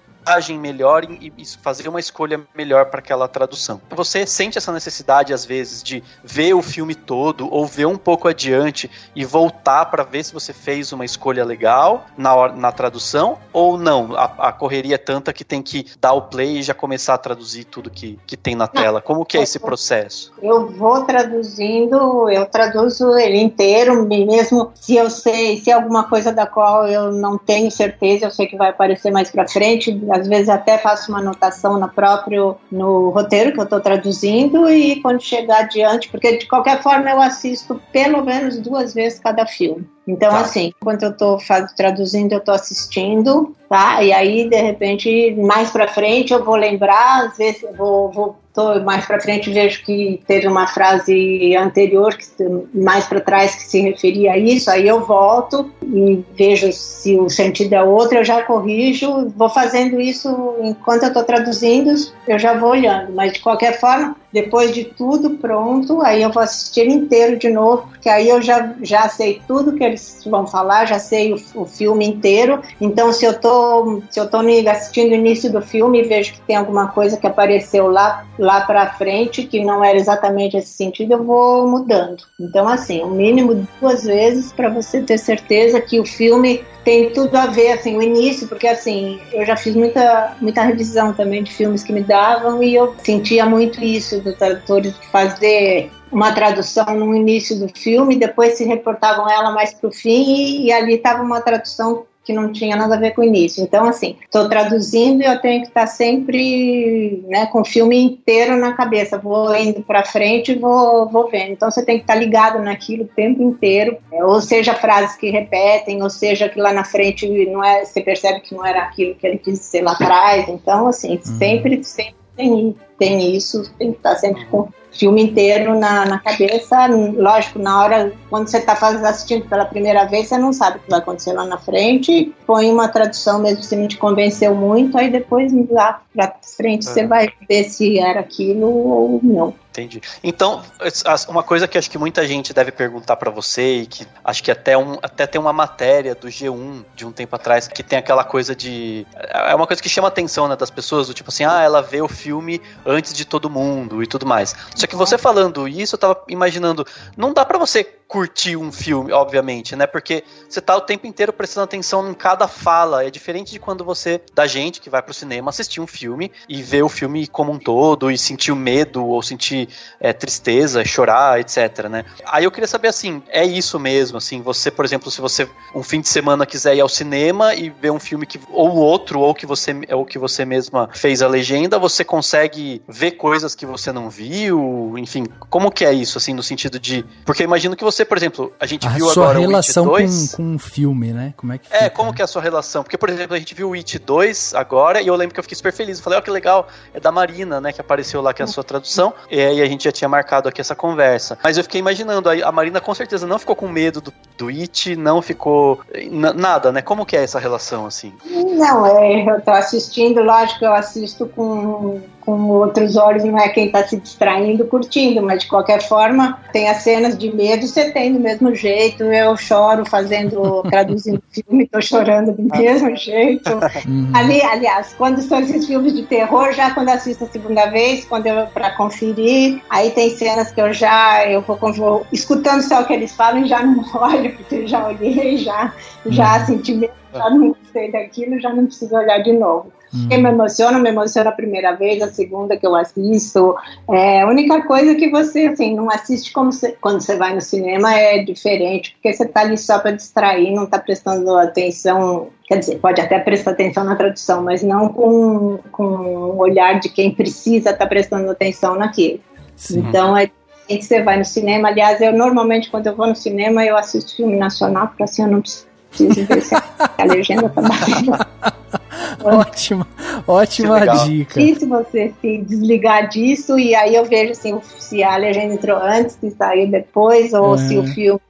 melhor e fazer uma escolha melhor para aquela tradução. Você sente essa necessidade, às vezes, de ver o filme todo ou ver um pouco adiante e voltar para ver se você fez uma escolha legal na tradução, ou não? A correria é tanta que tem que dar o play e já começar a traduzir tudo que tem na tela. Como que é esse processo? Eu vou traduzindo, eu traduzo ele inteiro, mesmo se eu sei, se é alguma coisa da qual eu não tenho certeza, eu sei que vai aparecer mais para frente. Às vezes até faço uma anotação no roteiro que eu estou traduzindo, e quando chegar adiante, porque de qualquer forma eu assisto pelo menos 2 vezes cada filme. Então, assim, enquanto eu tô traduzindo, eu tô assistindo, tá? E aí, de repente, mais pra frente eu vou lembrar, às vezes eu vou mais pra frente vejo que teve uma frase anterior, mais pra trás, que se referia a isso, aí eu volto e vejo se o sentido é outro, eu já corrijo, vou fazendo isso enquanto eu tô traduzindo, eu já vou olhando, mas de qualquer forma, depois de tudo pronto, aí eu vou assistir inteiro de novo, porque aí eu já sei tudo que eles vão falar, já sei o filme inteiro, então se eu tô assistindo o início do filme e vejo que tem alguma coisa que apareceu lá pra frente, que não era exatamente esse sentido, eu vou mudando. Então, assim, o mínimo 2 vezes para você ter certeza que o filme tem tudo a ver, assim, o início, porque, assim, eu já fiz muita revisão também de filmes que me davam e eu sentia muito isso dos tradutores de fazer uma tradução no início do filme, depois se reportavam ela mais pro fim e ali estava uma tradução que não tinha nada a ver com o início. Então, assim, estou traduzindo e eu tenho que estar sempre, né, com o filme inteiro na cabeça. Vou indo para frente e vou vendo. Então, você tem que estar ligado naquilo o tempo inteiro. Ou seja, frases que repetem, ou seja, que lá na frente você percebe que não era aquilo que ele quis dizer lá atrás. Então, assim, sempre tem isso. Tem que estar sempre com filme inteiro na cabeça. Lógico, na hora, quando você está assistindo pela primeira vez, você não sabe o que vai acontecer lá na frente, põe uma tradução mesmo se não te convenceu muito, aí depois lá pra frente você vai ver se era aquilo ou não. Entendi. Então, uma coisa que acho que muita gente deve perguntar pra você, e que acho que até tem uma matéria do G1 de um tempo atrás, que tem aquela coisa de... É uma coisa que chama a atenção, né, das pessoas, do tipo assim, ela vê o filme antes de todo mundo e tudo mais. Só que você falando isso, eu tava imaginando, não dá pra você curtir um filme, obviamente, né, porque você tá o tempo inteiro prestando atenção em cada fala. É diferente de quando da gente que vai pro cinema assistir um filme e ver o filme como um todo e sentir o medo ou sentir tristeza, chorar, etc, né? Aí eu queria saber, assim, é isso mesmo, assim, você, por exemplo, se você um fim de semana quiser ir ao cinema e ver um filme ou que você mesma fez a legenda, você consegue ver coisas que você não viu, enfim, como que é isso, assim, no sentido de... Porque eu imagino que você, por exemplo, a gente viu agora o It 2... A sua relação com o filme, né? Como é que fica, como que é a sua relação? Porque, por exemplo, a gente viu o It 2 agora e eu lembro que eu fiquei super feliz. Eu falei, que legal, é da Marina, né, que apareceu lá, que é a sua tradução. E a gente já tinha marcado aqui essa conversa. Mas eu fiquei imaginando, a Marina com certeza não ficou com medo do It, não ficou... nada, né? Como que é essa relação, assim? Não, eu tô assistindo, lógico que eu assisto com outros olhos, não é quem tá se distraindo, curtindo, mas de qualquer forma, tem as cenas de medo, você tem do mesmo jeito, eu choro traduzindo filme, tô chorando do mesmo jeito. Aliás, quando são esses filmes de terror, já quando assisto a segunda vez, pra conferir, aí tem cenas que eu vou escutando só o que eles falam e já não olho, porque eu já olhei, já senti medo, já não gostei daquilo, já não preciso olhar de novo. Porque me emociona a primeira vez, a segunda que eu assisto. A única coisa que você, assim, não assiste quando você vai no cinema é diferente, porque você tá ali só para distrair, não tá prestando atenção, quer dizer, pode até prestar atenção na tradução, mas não com o olhar de quem precisa estar prestando atenção naquilo. Sim. Então, que você vai no cinema. Aliás, normalmente, quando eu vou no cinema, eu assisto filme nacional, porque assim eu não preciso ver se a legenda tá batendo. Ótima dica. E se você se desligar disso, e aí eu vejo assim, se a legenda entrou antes, se saiu depois, ou se o filme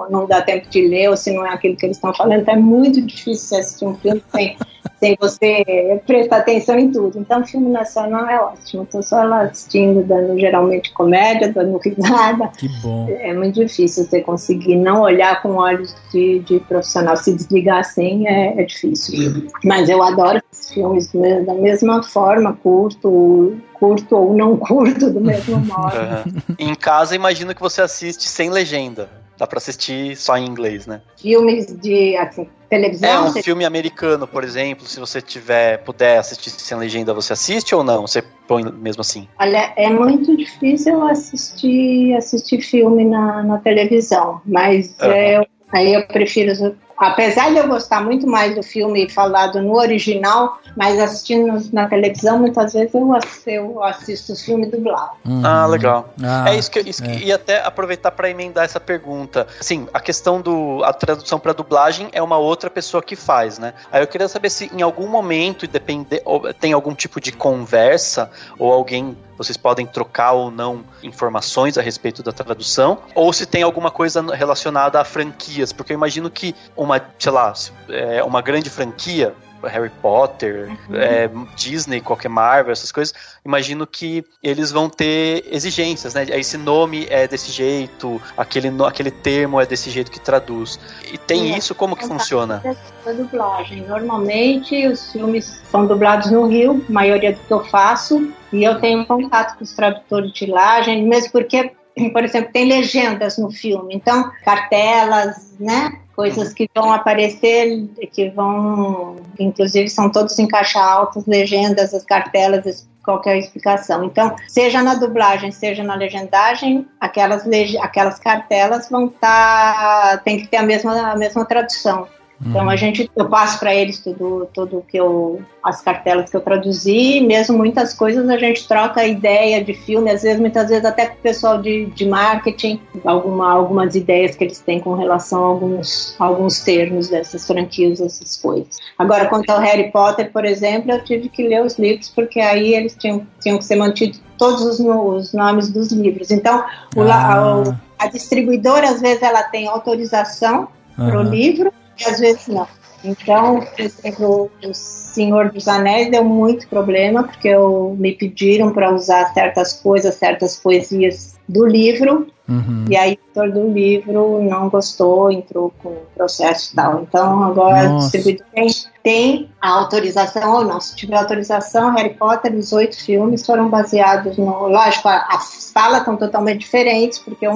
não dá tempo de ler, ou se não é aquilo que eles estão falando. Então é muito difícil você assistir um filme sem você prestar atenção em tudo. Então filme nacional é ótimo. Estou só lá assistindo, dando geralmente comédia, dando risada. Que bom. É muito difícil você conseguir não olhar com olhos de profissional. Se desligar assim é difícil. Mas eu adoro esses filmes da mesma forma, curto ou não curto, do mesmo modo. Em casa, imagino que você assiste sem legenda. Dá pra assistir só em inglês, né? Filmes de televisão? Um filme americano, por exemplo, se você puder assistir sem legenda, você assiste ou não? Você põe mesmo assim? Olha, é muito difícil assistir filme na televisão, mas aí eu prefiro apesar de eu gostar muito mais do filme falado no original, mas assistindo na televisão, muitas vezes eu assisto o filme dublado. Ah, legal. É isso que e até aproveitar para emendar essa pergunta. Sim, a questão a tradução para dublagem é uma outra pessoa que faz, né? Aí eu queria saber se em algum momento tem algum tipo de conversa ou vocês podem trocar ou não informações a respeito da tradução, ou se tem alguma coisa relacionada a franquias, porque eu imagino que uma grande franquia, Harry Potter, Disney, qualquer Marvel, essas coisas, imagino que eles vão ter exigências, né? Esse nome é desse jeito, aquele termo é desse jeito que traduz. E tem isso, como que funciona? A dublagem. Normalmente os filmes são dublados no Rio, a maioria do que eu faço, e eu tenho contato com os tradutores de lá, mesmo porque, por exemplo, tem legendas no filme, então cartelas, né? Coisas que vão aparecer, inclusive são todos em caixa alta, as legendas, as cartelas, qualquer explicação. Então, seja na dublagem, seja na legendagem, aquelas cartelas tem que ter a mesma tradução. Então eu passo para eles tudo as cartelas que eu traduzi, mesmo muitas coisas a gente troca ideia de filme, muitas vezes até com o pessoal de marketing, algumas ideias que eles têm com relação a alguns termos dessas franquias, essas coisas. Agora, quanto ao Harry Potter, por exemplo, eu tive que ler os livros, porque aí eles tinham que ser mantidos todos os nomes dos livros. Então, a distribuidora, às vezes, ela tem autorização para o livro, e às vezes não. Então, por exemplo, o Senhor dos Anéis deu muito problema, porque me pediram para usar certas poesias do livro, e aí o autor do livro não gostou, entrou com processo e tal. Então, agora o distribuidor tem a autorização ou não. Se tiver autorização, Harry Potter, os 8 filmes foram baseados no... Lógico, as falas estão totalmente diferentes, porque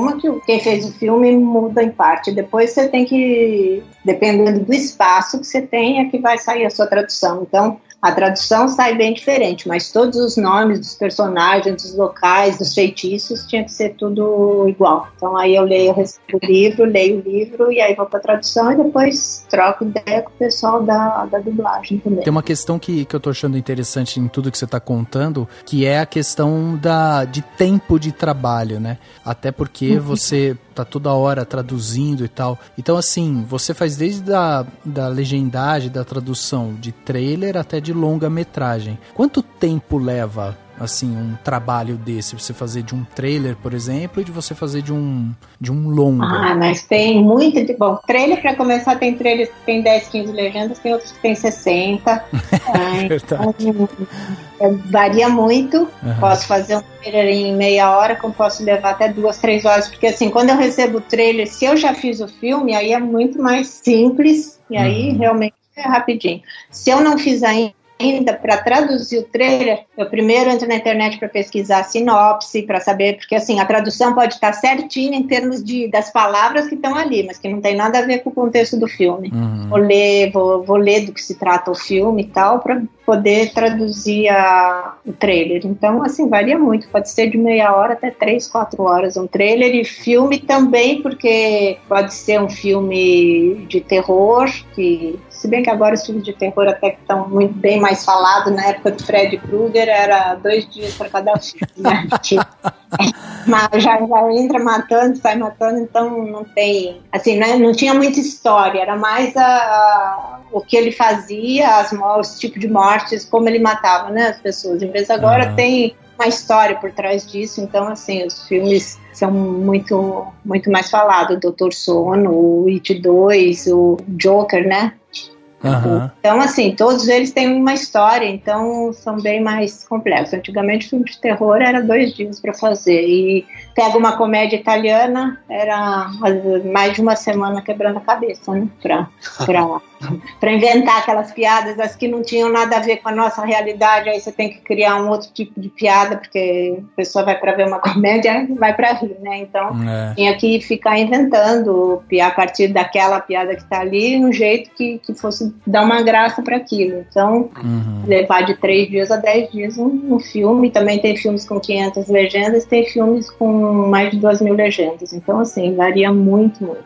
quem fez o filme muda em parte. Depois você tem que, dependendo do espaço que você tem, é que vai sair a sua tradução. Então, a tradução sai bem diferente, mas todos os nomes dos personagens, dos locais, dos feitiços, tinha que ser tudo igual. Então aí eu recebo o livro, leio o livro e aí vou para a tradução e depois troco ideia com o pessoal da dublagem também. Tem uma questão que eu tô achando interessante em tudo que você tá contando, que é a questão de tempo de trabalho, né? Até porque você tá toda hora traduzindo e tal. Então, assim, você faz desde da legendagem, da tradução de trailer até de longa-metragem. Quanto tempo leva, assim, um trabalho desse? Você fazer de um trailer, por exemplo, e de você fazer de um longa? Mas tem muito... Bom, trailer, para começar, tem trailers que tem 10, 15 legendas, tem outros que tem 60. Então, varia muito. Posso fazer um trailer em meia hora, como posso levar até 2, 3 horas, porque assim, quando eu recebo o trailer, se eu já fiz o filme, aí é muito mais simples, e aí realmente é rapidinho. Se eu não fiz ainda, para traduzir o trailer, eu primeiro entro na internet para pesquisar a sinopse, para saber, porque assim, a tradução pode estar certinha em termos das palavras que estão ali, mas que não tem nada a ver com o contexto do filme. Vou ler do que se trata o filme e tal, para poder traduzir o trailer. Então, assim, varia muito, pode ser de meia hora até 3, 4 horas um trailer, e filme também, porque pode ser um filme de terror, se bem que agora os filmes de terror até que estão muito bem mais falados, na época do Freddy Krueger era 2 dias para cada filme, né? Mas já entra matando, sai matando, então não tem, assim, né? Não tinha muita história, era mais o que ele fazia, os tipos de mortes, como ele matava, né, as pessoas. Em vez agora tem uma história por trás disso, então assim, os filmes são muito, muito mais falados. O Doutor Sono, o It 2, o Joker, né? Então, assim, todos eles têm uma história, então são bem mais complexos. Antigamente, o filme de terror era 2 dias para fazer. E pega uma comédia italiana, era mais de uma semana quebrando a cabeça, né? Para inventar aquelas piadas, as que não tinham nada a ver com a nossa realidade. Aí você tem que criar um outro tipo de piada, porque a pessoa vai para ver uma comédia e vai para rir, né? Então, tinha que ficar inventando a partir daquela piada que está ali, um jeito que fosse dar uma graça para aquilo. Então, levar de 3 dias a 10 dias um filme. Também tem filmes com 500 legendas, tem filmes com mais de 2.000 legendas. Então, assim, varia muito, muito.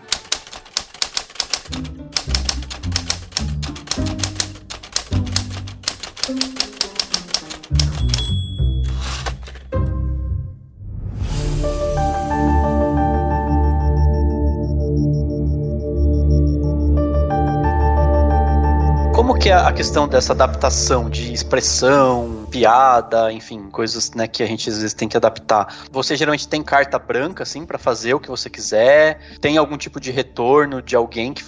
Como que é a questão dessa adaptação de expressão, piada, enfim, coisas, né, que a gente às vezes tem que adaptar? Você geralmente tem carta branca, assim, pra fazer o que você quiser? Tem algum tipo de retorno de alguém que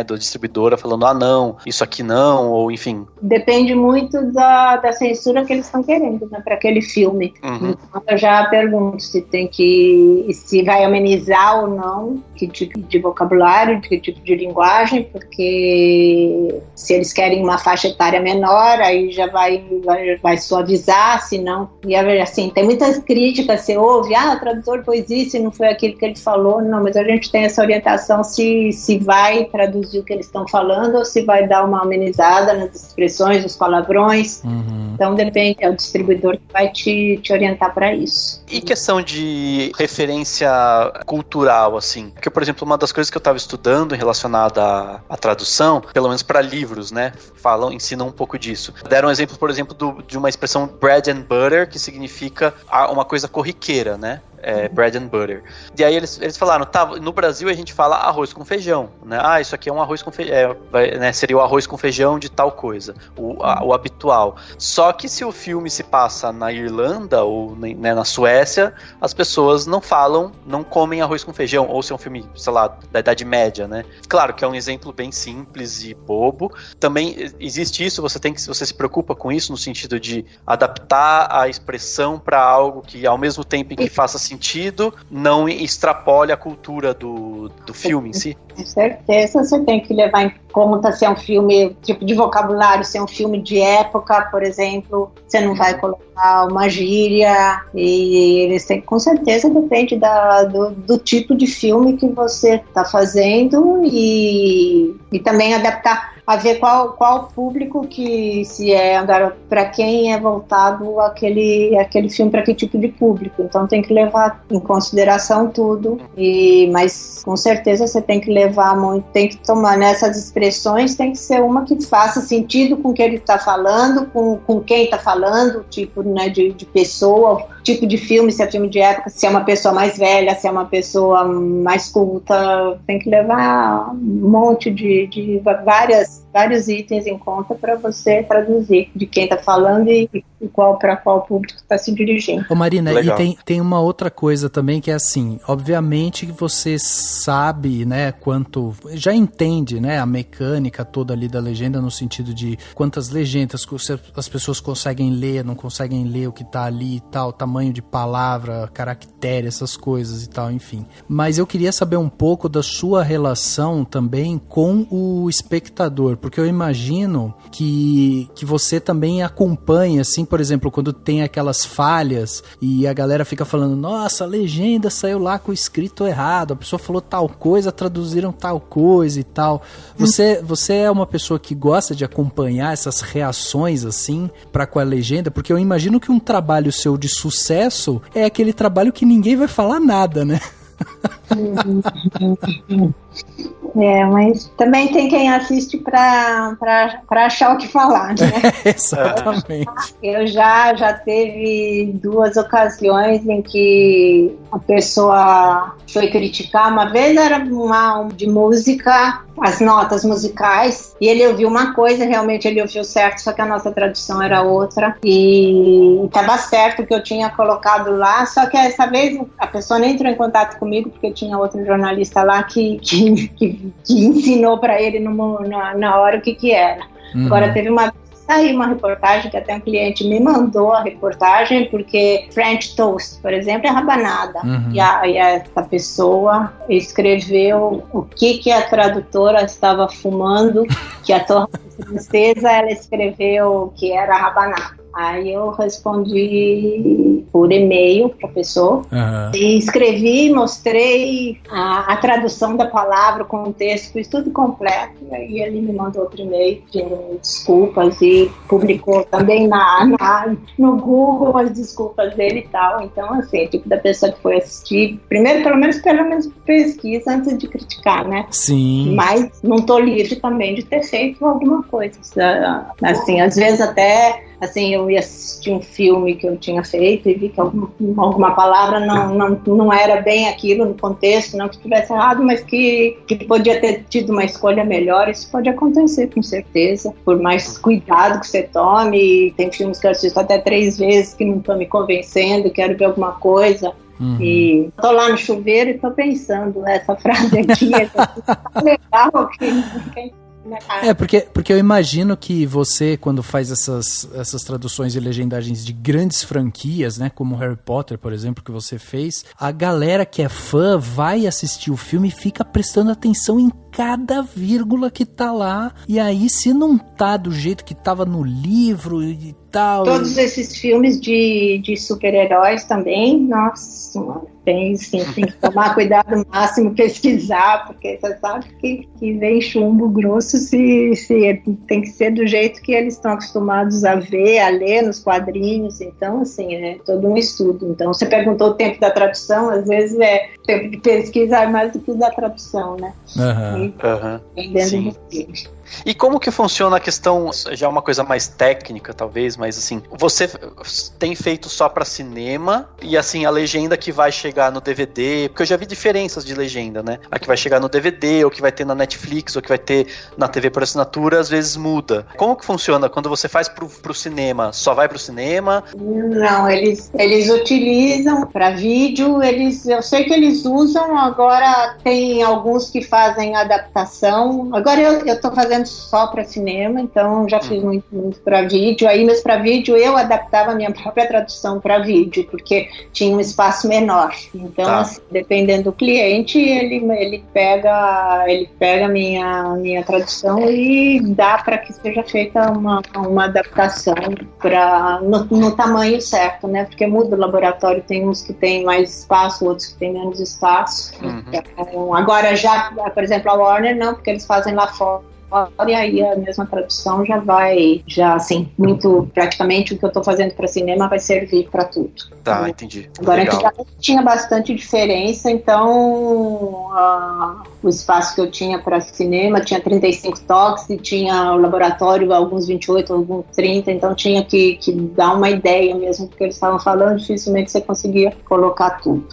do distribuidora falando, não, isso aqui não, ou enfim? Depende muito da censura que eles estão querendo, né, para aquele filme. Então eu já pergunto se vai amenizar ou não, que tipo de vocabulário, que tipo de linguagem, porque se eles querem uma faixa etária menor, aí já vai suavizar, se não, e assim, tem muitas críticas, você ouve, o tradutor pôs isso e não foi aquilo que ele falou, não, mas a gente tem essa orientação se vai traduzir o que eles estão falando ou se vai dar uma amenizada nas expressões, nos palavrões. Então depende, é o distribuidor que vai te orientar para isso. E questão de referência cultural, assim? Porque, por exemplo, uma das coisas que eu estava estudando relacionada à tradução, pelo menos para livros, né, ensinam um pouco disso. Deram um exemplo, por exemplo, de uma expressão bread and butter, que significa uma coisa corriqueira, né? Bread and butter. E aí eles falaram, no Brasil a gente fala arroz com feijão, né? Isso aqui é um arroz com feijão, né, seria o arroz com feijão de tal coisa, o habitual. Só que se o filme se passa na Irlanda ou, né, na Suécia, as pessoas não comem arroz com feijão, ou se é um filme, sei lá, da Idade Média, né? Claro que é um exemplo bem simples e bobo. Também existe isso, você se preocupa com isso no sentido de adaptar a expressão para algo que, ao mesmo tempo em que faça sentido, não extrapole a cultura do filme em si? Com certeza, você tem que levar em conta se é um filme, tipo de vocabulário, se é um filme de época, por exemplo, você não vai colocar uma gíria, e eles têm, com certeza depende do tipo de filme que você está fazendo, e também adaptar a ver qual público que para quem é voltado aquele filme, para que tipo de público. Então tem que levar em consideração tudo, mas com certeza você tem que levar muito, tem que tomar nessas expressões, tem que ser uma que faça sentido com o que ele está falando, com quem está falando, tipo, né, de pessoa, tipo de filme, se é filme de época, se é uma pessoa mais velha, se é uma pessoa mais culta, tem que levar um monte de vários itens em conta para você traduzir de quem está falando e para qual público está se dirigindo. Ô Marina, legal. E tem uma outra coisa também que é assim, obviamente que você sabe, né, já entende, né, a mecânica toda ali da legenda, no sentido de quantas legendas as pessoas conseguem ler, não conseguem ler o que tá ali e tal, tamanho de palavra, caractere, essas coisas e tal, enfim. Mas eu queria saber um pouco da sua relação também com o espectador, porque eu imagino que você também acompanha, assim, por exemplo, quando tem aquelas falhas e a galera fica falando, nossa, a legenda saiu lá com o escrito errado, a pessoa falou tal coisa, traduziram tal coisa e tal. Você é uma pessoa que gosta de acompanhar essas reações, assim, com a legenda? Porque eu imagino que um trabalho seu de sucesso é aquele trabalho que ninguém vai falar nada, né? Mas também tem quem assiste para achar o que falar, né? Exatamente. Eu já teve 2 ocasiões em que a pessoa foi criticar. Uma vez era de música, as notas musicais, e ele ouviu uma coisa, realmente ele ouviu certo, só que a nossa tradução era outra, e estava certo o que eu tinha colocado lá, só que essa vez a pessoa nem entrou em contato comigo, porque tinha outro jornalista lá que ensinou para ele na hora o que era. Agora teve saiu uma reportagem que até um cliente me mandou a reportagem, porque French toast, por exemplo, é rabanada. E essa pessoa escreveu o que a tradutora estava fumando, que a torre francesa, ela escreveu que era rabanada. Aí eu respondi por e-mail para a pessoa e escrevi, mostrei a tradução da palavra, o contexto, fiz tudo completo. E aí ele me mandou outro e-mail pedindo desculpas e publicou também no Google as desculpas dele e tal. Então, assim, tipo da pessoa que foi assistir, primeiro, pelo menos pesquisa antes de criticar, né? Sim. Mas não tô livre também de ter feito alguma coisa. Assim, às vezes até assim, eu ia assistir um filme que eu tinha feito e vi que alguma palavra não era bem aquilo no contexto, não que estivesse errado, mas que podia ter tido uma escolha melhor. Isso pode acontecer, com certeza, por mais cuidado que você tome. Tem filmes que eu assisto até 3 vezes que não estão me convencendo, quero ver alguma coisa. E tô lá no chuveiro e tô pensando, essa frase aqui é legal, porque eu imagino que você, quando faz essas traduções e legendagens de grandes franquias, né, como Harry Potter, por exemplo, que você fez, a galera que é fã vai assistir o filme e fica prestando atenção em cada vírgula que tá lá, e aí se não tá do jeito que tava no livro e tal... Todos esses filmes de super-heróis também, nossa, tem que tomar cuidado máximo, pesquisar, porque você sabe que vem chumbo grosso se tem que ser do jeito que eles estão acostumados a ver, a ler nos quadrinhos. Então, assim, é todo um estudo. Então, você perguntou o tempo da tradução, às vezes tempo de pesquisa mais do que o da tradução, né? Sim. E como que funciona a questão, já é uma coisa mais técnica talvez, mas assim, você tem feito só para cinema e assim, a legenda que vai chegar no DVD, porque eu já vi diferenças de legenda, né? A que vai chegar no DVD, ou que vai ter na Netflix, ou que vai ter na TV por assinatura, às vezes muda. Como que funciona quando você faz pro cinema? Só vai pro cinema? Não, eles utilizam para vídeo, eu sei que eles usam, agora tem alguns que fazem adaptação. Agora eu tô fazendo só para cinema, então já fiz muito para vídeo. Aí mesmo para vídeo eu adaptava a minha própria tradução para vídeo, porque tinha um espaço menor. Então, assim, dependendo do cliente, ele pega a minha tradução e dá para que seja feita uma adaptação no tamanho certo, né? Porque muda o laboratório, tem uns que tem mais espaço, outros que tem menos espaço. Então, agora já, por exemplo, a Warner não, porque eles fazem lá fora. E aí a mesma tradução já assim, praticamente o que eu estou fazendo para cinema vai servir para tudo. Tá, entendi. Agora antigamente tinha bastante diferença, então o espaço que eu tinha para cinema tinha 35 toques e tinha o laboratório alguns 28, alguns 30, então tinha que dar uma ideia mesmo do que eles estavam falando, dificilmente você conseguia colocar tudo.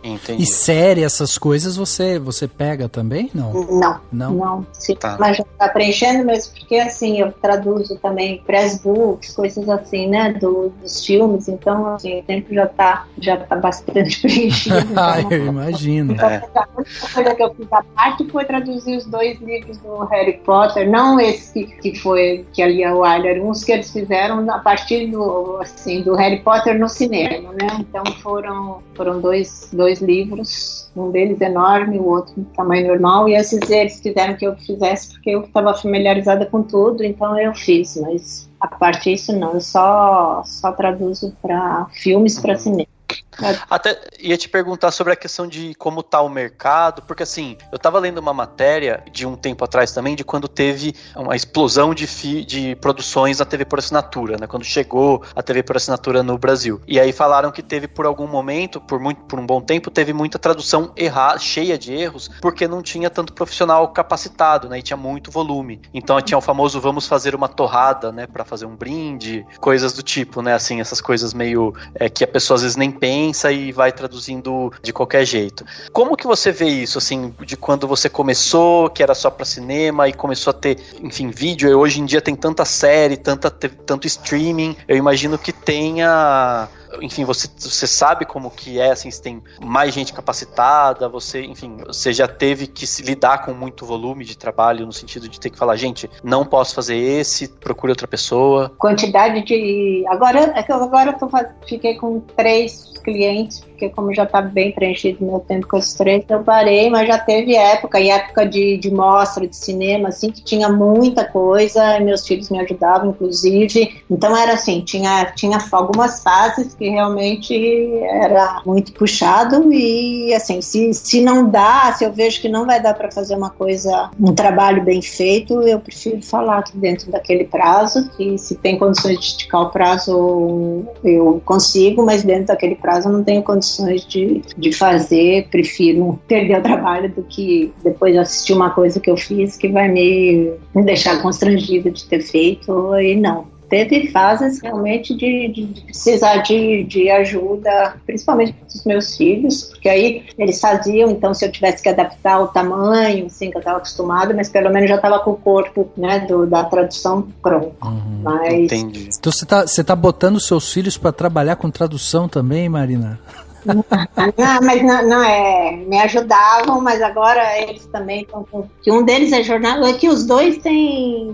Entendi. E série, essas coisas você pega também? Não. Sim, tá. Mas já está preenchendo mesmo, porque assim, eu traduzo também press-books, coisas assim, né, dos filmes, então assim, o tempo já tá bastante preenchido. Então, eu imagino. Então, a única coisa que eu fiz à parte foi traduzir os 2 livros do Harry Potter, não esse que ali é o Wyler, uns que eles fizeram a partir do Harry Potter no cinema, né, então foram 2 livros, um deles enorme, o outro de tamanho normal, e esses eles quiseram que eu fizesse porque eu estava familiarizada com tudo, então eu fiz, mas a parte disso não, eu só traduzo para filmes, para cinema. Até ia te perguntar sobre a questão de como tá o mercado, porque assim, eu tava lendo uma matéria de um tempo atrás também, de quando teve uma explosão de produções na TV por assinatura, né, quando chegou a TV por assinatura no Brasil, e aí falaram que teve por algum momento, por um bom tempo, teve muita tradução errada, cheia de erros, porque não tinha tanto profissional capacitado, né, e tinha muito volume, então tinha o famoso vamos fazer uma torrada, né, pra fazer um brinde, coisas do tipo, né, assim, essas coisas meio, que a pessoa às vezes nem pensa e vai traduzindo de qualquer jeito. Como que você vê isso, assim, de quando você começou, que era só para cinema, e começou a ter, enfim, vídeo, e hoje em dia tem tanta série, tanto streaming, eu imagino que tenha... Enfim, você sabe como que é, assim, se tem mais gente capacitada, você já teve que se lidar com muito volume de trabalho, no sentido de ter que falar, gente, não posso fazer esse, procure outra pessoa. Quantidade de... Agora fiquei com 3 clientes, porque como já está bem preenchido o meu tempo com os 3, eu parei, mas já teve época de mostra de cinema, assim, que tinha muita coisa, meus filhos me ajudavam, inclusive, então era assim, tinha algumas fases que realmente era muito puxado e, assim, se não dá, se eu vejo que não vai dar para fazer um trabalho bem feito, eu prefiro falar que dentro daquele prazo, que se tem condições de esticar o prazo, eu consigo, mas dentro daquele prazo eu não tenho condições de fazer, prefiro perder o trabalho do que depois assistir uma coisa que eu fiz que vai me deixar constrangida de ter feito, e não. Teve fases realmente de precisar de ajuda, principalmente dos meus filhos, porque aí eles faziam, então se eu tivesse que adaptar o tamanho, assim, que eu estava acostumada, mas pelo menos já estava com o corpo, né, da tradução pronto. Mas... Entendi. Então você tá botando seus filhos para trabalhar com tradução também, Marina? Não, mas não me ajudavam, mas agora eles também estão com... Que um deles é jornalista, é que os dois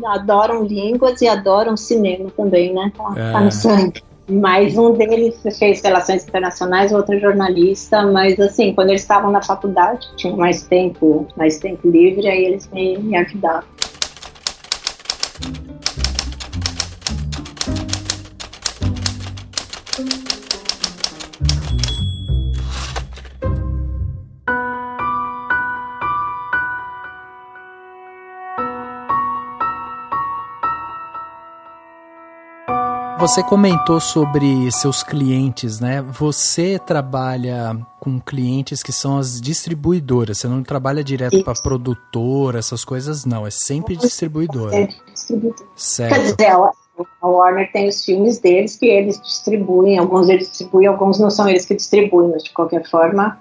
adoram línguas e adoram cinema também, né? Tá no sangue. Mas um deles fez relações internacionais, o outro é jornalista, mas assim, quando eles estavam na faculdade, tinham mais tempo livre, aí eles me ajudavam. Você comentou sobre seus clientes, né? Você trabalha com clientes que são as distribuidoras, você não trabalha direto para produtora, essas coisas não, é sempre distribuidora. É distribuidora. Certo. Quer dizer, a Warner tem os filmes deles que eles distribuem, alguns eles distribuem, alguns não são eles que distribuem, mas de qualquer forma,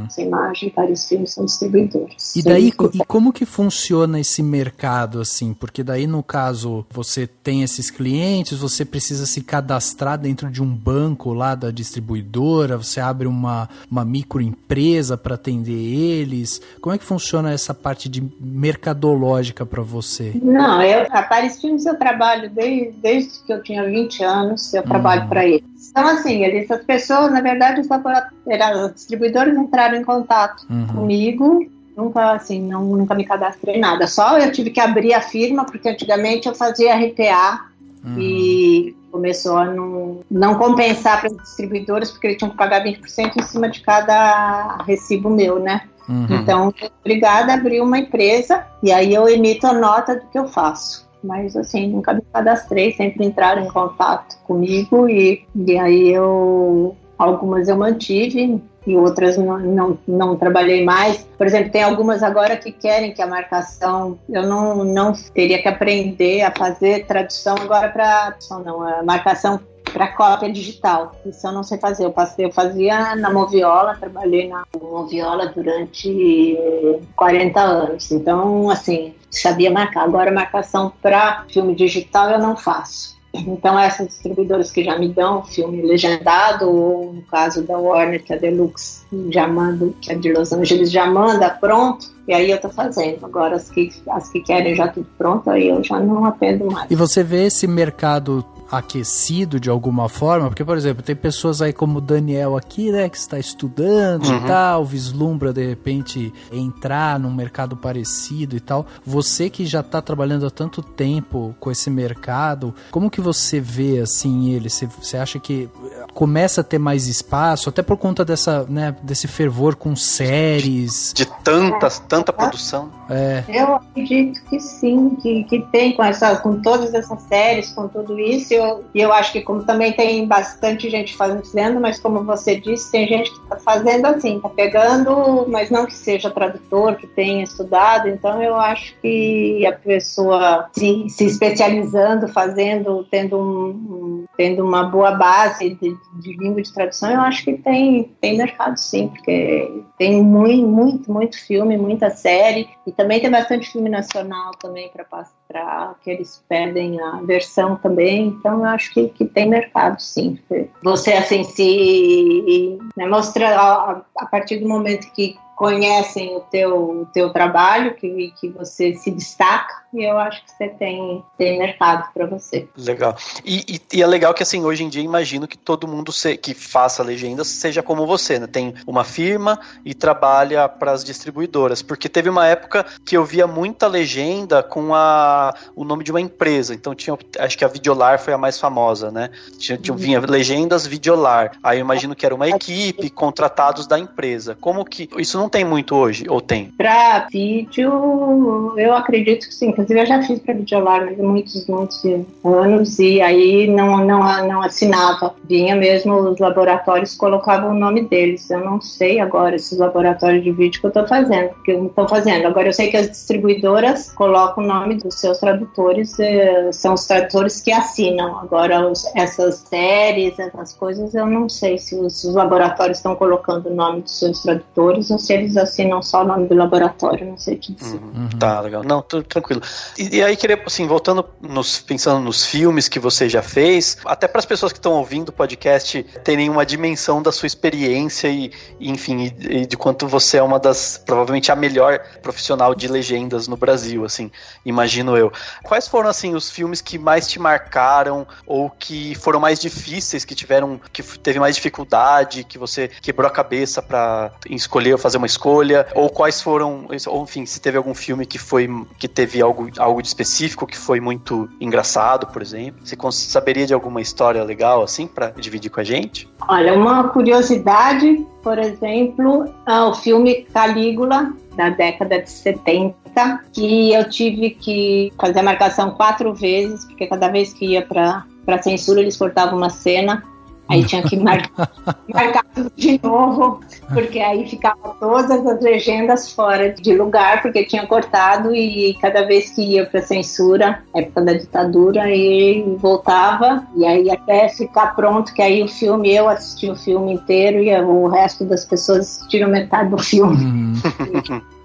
essa imagem, vários filmes são distribuidores. E daí, e como que funciona esse mercado, assim? Porque daí, no caso, você tem esses clientes, você precisa se cadastrar dentro de um banco lá da distribuidora, você abre uma microempresa para atender eles. Como é que funciona essa parte de mercadológica para você? Não, a Paris Filmes eu trabalho desde que eu tinha 20 anos, eu trabalho para eles. Então, assim, essas pessoas, na verdade, as distribuidoras entraram em contato comigo, nunca me cadastrei nada. Só eu tive que abrir a firma, porque antigamente eu fazia RPA e começou a não compensar para as distribuidoras, porque eles tinham que pagar 20% em cima de cada recibo meu, né? Então, obrigada a abrir uma empresa e aí eu emito a nota do que eu faço. Mas assim, nunca me cadastrei, sempre entraram em contato comigo e aí algumas eu mantive e outras não trabalhei mais. Por exemplo, tem algumas agora que querem que a marcação, eu não teria que aprender a fazer tradução agora a marcação para cópia digital. Isso eu não sei fazer. Eu fazia na Moviola, trabalhei na Moviola durante 40 anos. Então, assim, sabia marcar. Agora, marcação para filme digital eu não faço. Então, essas distribuidoras que já me dão filme legendado, ou no caso da Warner, que é a Deluxe, já manda, que é de Los Angeles, já manda pronto, e aí eu tô fazendo. Agora, as que querem já tudo pronto, aí eu já não atendo mais. E você vê esse mercado aquecido de alguma forma? Porque, por exemplo, tem pessoas aí como o Daniel aqui, né, que está estudando e tal, vislumbra de repente entrar num mercado parecido e tal. Você que já está trabalhando há tanto tempo com esse mercado, como que você vê assim ele? Você acha que começa a ter mais espaço, até por conta desse fervor com séries? De tanta produção. Eu acredito que sim, que tem com todas essas séries, com tudo isso. E eu acho que como também tem bastante gente fazendo, mas como você disse, tem gente que está fazendo assim, está pegando, mas não que seja tradutor, que tenha estudado. Então eu acho que a pessoa se especializando, tendo uma boa base de língua de tradução, eu acho que tem mercado sim, porque tem muito filme, muita série, e também tem bastante filme nacional também para que eles pedem a versão também. Então eu acho que tem mercado sim. Você assim mostra a partir do momento que conhecem o teu trabalho, que você se destaca, e eu acho que você tem mercado para você. Legal. E é legal que assim, hoje em dia imagino que todo mundo que faça legendas seja como você, né? Tem uma firma e trabalha para as distribuidoras, porque teve uma época que eu via muita legenda com o nome de uma empresa, então acho que a Videolar foi a mais famosa, né? Vinha legendas Videolar, aí eu imagino que era uma equipe, contratados da empresa. Como que isso não tem muito hoje, ou tem? Para vídeo, eu acredito que sim. Inclusive, eu já fiz para Videolar há muitos anos e aí não assinava. Vinha mesmo, os laboratórios colocavam o nome deles. Eu não sei agora esses laboratórios de vídeo que eu estou fazendo, porque eu não estou fazendo. Agora, eu sei que as distribuidoras colocam o nome dos seus tradutores, são os tradutores que assinam. Agora, essas séries, essas coisas, eu não sei se os laboratórios estão colocando o nome dos seus tradutores ou se eles assinam só o nome do laboratório, não sei te dizer. Tá, legal. Não, tudo tranquilo. E aí, queria, assim, pensando nos filmes que você já fez, até para as pessoas que estão ouvindo o podcast terem uma dimensão da sua experiência e enfim, e de quanto você é uma das, provavelmente a melhor profissional de legendas no Brasil, assim, imagino eu. Quais foram, assim, os filmes que mais te marcaram ou que foram mais difíceis, que teve mais dificuldade, que você quebrou a cabeça para escolher ou fazer uma escolha, ou quais foram, ou enfim, se teve algum filme que teve algo de específico que foi muito engraçado, por exemplo? Você saberia de alguma história legal, assim, para dividir com a gente? Olha, uma curiosidade, por exemplo, o filme Calígula, da década de 70, que eu tive que fazer a marcação 4 vezes, porque cada vez que ia para censura eles cortavam uma cena, aí tinha que marcar tudo de novo, porque aí ficavam todas as legendas fora de lugar, porque tinha cortado, e cada vez que ia para censura, época da ditadura, e voltava, e aí até ficar pronto, que aí eu assisti o filme inteiro e o resto das pessoas assistiram metade do filme.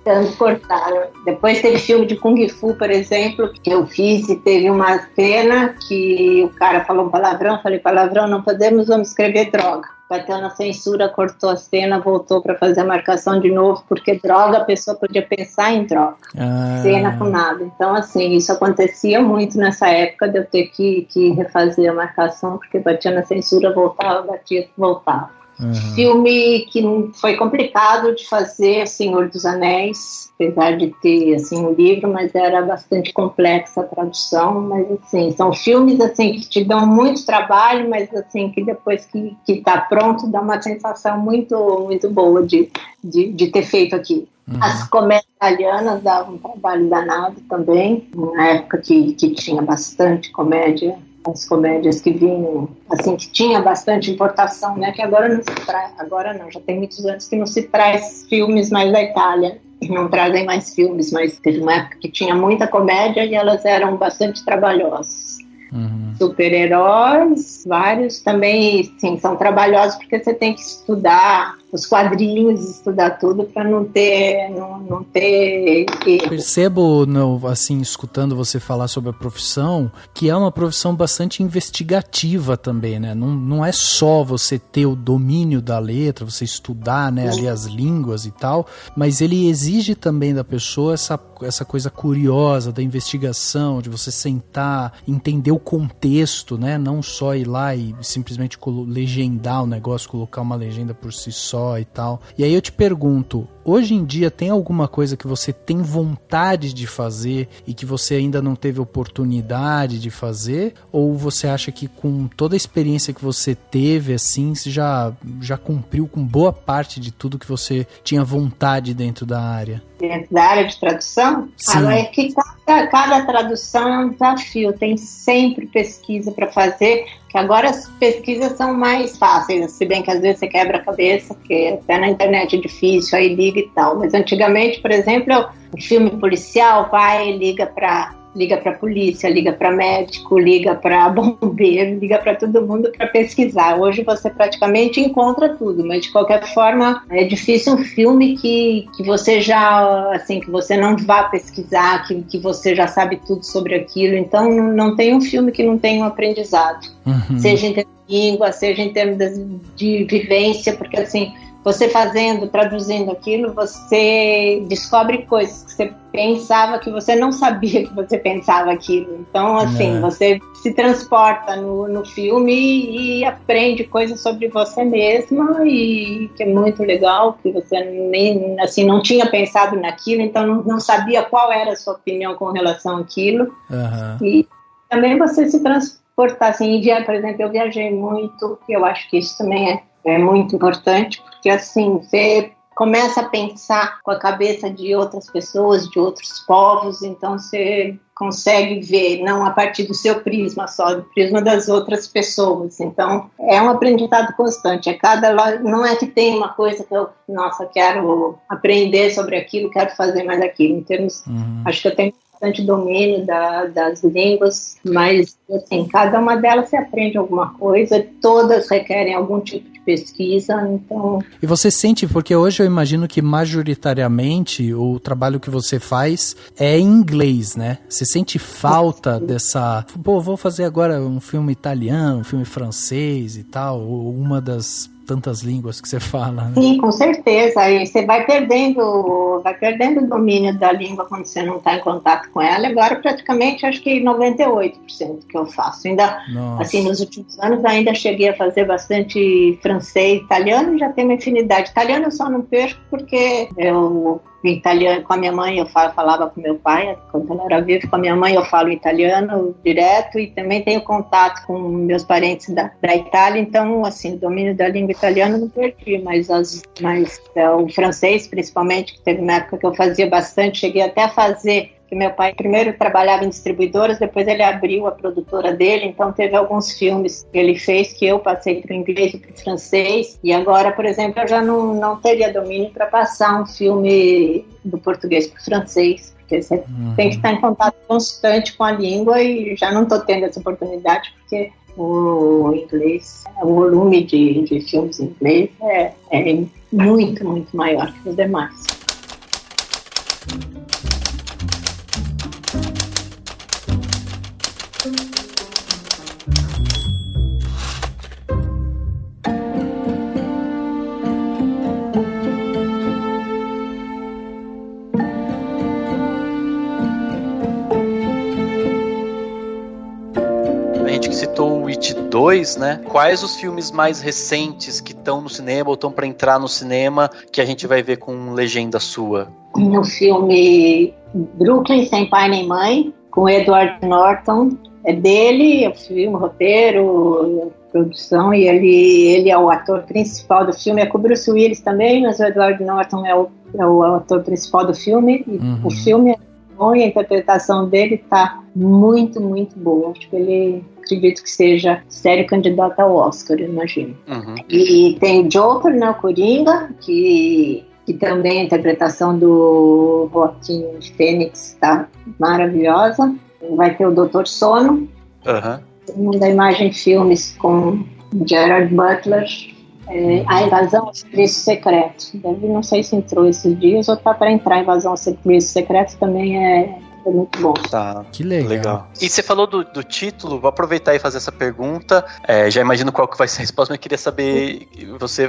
Tanto cortaram. Depois teve filme de Kung Fu, por exemplo, que eu fiz, e teve uma cena que o cara falou um palavrão, falei palavrão, não podemos, vamos escrever droga. Bateu na censura, cortou a cena, voltou para fazer a marcação de novo, porque droga, a pessoa podia pensar em droga. Cena com nada. Então, assim, isso acontecia muito nessa época de eu ter que refazer a marcação, porque batia na censura, voltava, batia, voltava. Filme que foi complicado de fazer, Senhor dos Anéis, apesar de ter, assim, um livro, mas era bastante complexa a tradução, mas, assim, são filmes, assim, que te dão muito trabalho, mas, assim, que depois que tá pronto, dá uma sensação muito, muito boa de ter feito aqui. As comédias italianas davam um trabalho danado também, na época que tinha bastante comédia. As comédias que vinham, assim, que tinha bastante importação, né, que agora não se traz, agora não, já tem muitos anos que não se traz filmes mais da Itália, não trazem mais filmes, mas teve uma época que tinha muita comédia e elas eram bastante trabalhosas. Super-heróis, vários também, sim, são trabalhosos porque você tem que estudar os quadrinhos, estudar tudo para não ter erro. Percebo, assim, escutando você falar sobre a profissão, que é uma profissão bastante investigativa também, né? Não é só você ter o domínio da letra, você estudar, né, ali as línguas e tal, mas ele exige também da pessoa essa coisa curiosa da investigação, de você sentar, entender o contexto, né? Não só ir lá e simplesmente legendar o negócio, colocar uma legenda por si só e tal. E aí eu te pergunto, hoje em dia tem alguma coisa que você tem vontade de fazer e que você ainda não teve oportunidade de fazer? Ou você acha que com toda a experiência que você teve, assim, você já cumpriu com boa parte de tudo que você tinha vontade dentro da área? Dentro da área de tradução? Sim. É que cada tradução é um desafio, tem sempre pesquisa para fazer, que agora as pesquisas são mais fáceis, se bem que às vezes você quebra a cabeça, porque até na internet é difícil, aí liga e tal, mas antigamente, por exemplo, o filme policial liga para polícia, liga para médico, liga para bombeiro, liga para todo mundo para pesquisar. Hoje você praticamente encontra tudo, mas de qualquer forma é difícil um filme que você já, assim, que você não vá pesquisar, que você já sabe tudo sobre aquilo. Então não tem um filme que não tenha um aprendizado, seja em termos de língua, seja em termos de vivência, porque assim, você traduzindo aquilo, você descobre coisas que você pensava que você não sabia que você pensava aquilo. Então, assim, você se transporta no filme e aprende coisas sobre você mesma, e que é muito legal, que você nem, assim, não tinha pensado naquilo, então não sabia qual era a sua opinião com relação àquilo. E também você se transportar, assim, por exemplo, eu viajei muito, e eu acho que isso também é muito importante, porque assim, você começa a pensar com a cabeça de outras pessoas, de outros povos, então você consegue ver, não a partir do seu prisma só, do prisma das outras pessoas. Então, é um aprendizado constante. Não é que tem uma coisa que eu, quero aprender sobre aquilo, quero fazer mais aquilo. Em termos, acho que eu tenho bastante domínio das línguas, mas, assim, cada uma delas você aprende alguma coisa, todas requerem algum tipo de pesquisa, então... E você sente, porque hoje eu imagino que majoritariamente o trabalho que você faz é em inglês, né? Você sente falta dessa... vou fazer agora um filme italiano, um filme francês e tal, ou uma das tantas línguas que você fala, né? Sim, com certeza. Aí você vai perdendo o domínio da língua quando você não está em contato com ela. Agora, praticamente, acho que 98% que eu faço. Ainda, assim, nos últimos anos, ainda cheguei a fazer bastante francês, italiano, já tenho uma infinidade. Italiano eu só não perco porque eu... Em italiano, com a minha mãe eu falava com meu pai, quando ela era viva, com a minha mãe eu falo italiano direto e também tenho contato com meus parentes da Itália, então, assim, o domínio da língua italiana eu não perdi, mas o francês, principalmente, que teve uma época que eu fazia bastante, cheguei até a fazer, que meu pai primeiro trabalhava em distribuidoras, depois ele abriu a produtora dele, então teve alguns filmes que ele fez que eu passei para o inglês e para o francês, e agora, por exemplo, eu já não teria domínio para passar um filme do português para o francês, porque você tem que estar em contato constante com a língua e já não estou tendo essa oportunidade, porque o inglês, o volume de filmes em inglês é muito, muito maior que os demais. Citou o It 2, né? Quais os filmes mais recentes que estão no cinema ou estão para entrar no cinema que a gente vai ver com legenda sua? No filme Brooklyn Sem Pai Nem Mãe, com Edward Norton, é dele, o filme, o roteiro, a produção, e ele é o ator principal do filme, é com o Bruce Willis também, mas o Edward Norton é o ator principal do filme, e o filme é bom e a interpretação dele está muito, muito boa. Acho que ele, acredito que seja sério candidato ao Oscar, eu imagino. E tem o Joker, né, o Coringa, que também a interpretação do Joaquin Phoenix está maravilhosa. Vai ter o Dr. Sono. Da Imagem Filmes com Gerard Butler. A Invasão ao Serviço Secreto. Não sei se entrou esses dias ou está para entrar. A Invasão ao Serviço Secreto também é muito bom. Tá, que legal. E você falou do título, vou aproveitar e fazer essa pergunta. Já imagino qual que vai ser a resposta, mas eu queria saber, você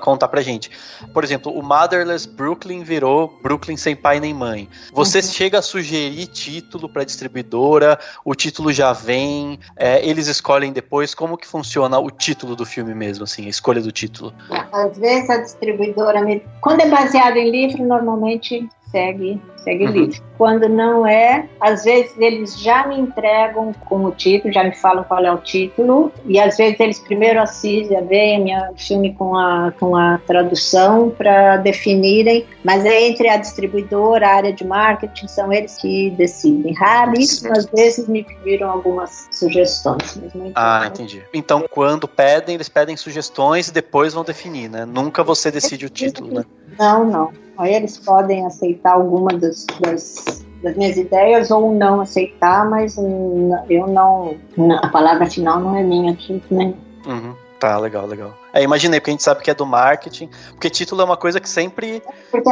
contar pra gente. Por exemplo, o Motherless Brooklyn virou Brooklyn Sem Pai Nem Mãe. Você chega a sugerir título pra distribuidora, o título já vem, eles escolhem depois, como que funciona o título do filme mesmo, assim, a escolha do título? Às vezes a distribuidora, quando é baseado em livro, normalmente segue livro. Quando não é, às vezes eles já me entregam com o título, já me falam qual é o título, e às vezes eles primeiro veem meu filme com a tradução para definirem, mas é entre a distribuidora, a área de marketing, são eles que decidem. Raríssimo, às vezes me pediram algumas sugestões. Entendi. Então, quando pedem, eles pedem sugestões e depois vão definir, né? Nunca você decide o título, né? Não. Aí eles podem aceitar alguma das minhas ideias ou não aceitar, mas eu não... A palavra final não é minha, né? Tá, legal. Imaginei, porque a gente sabe que é do marketing, porque título é uma coisa que sempre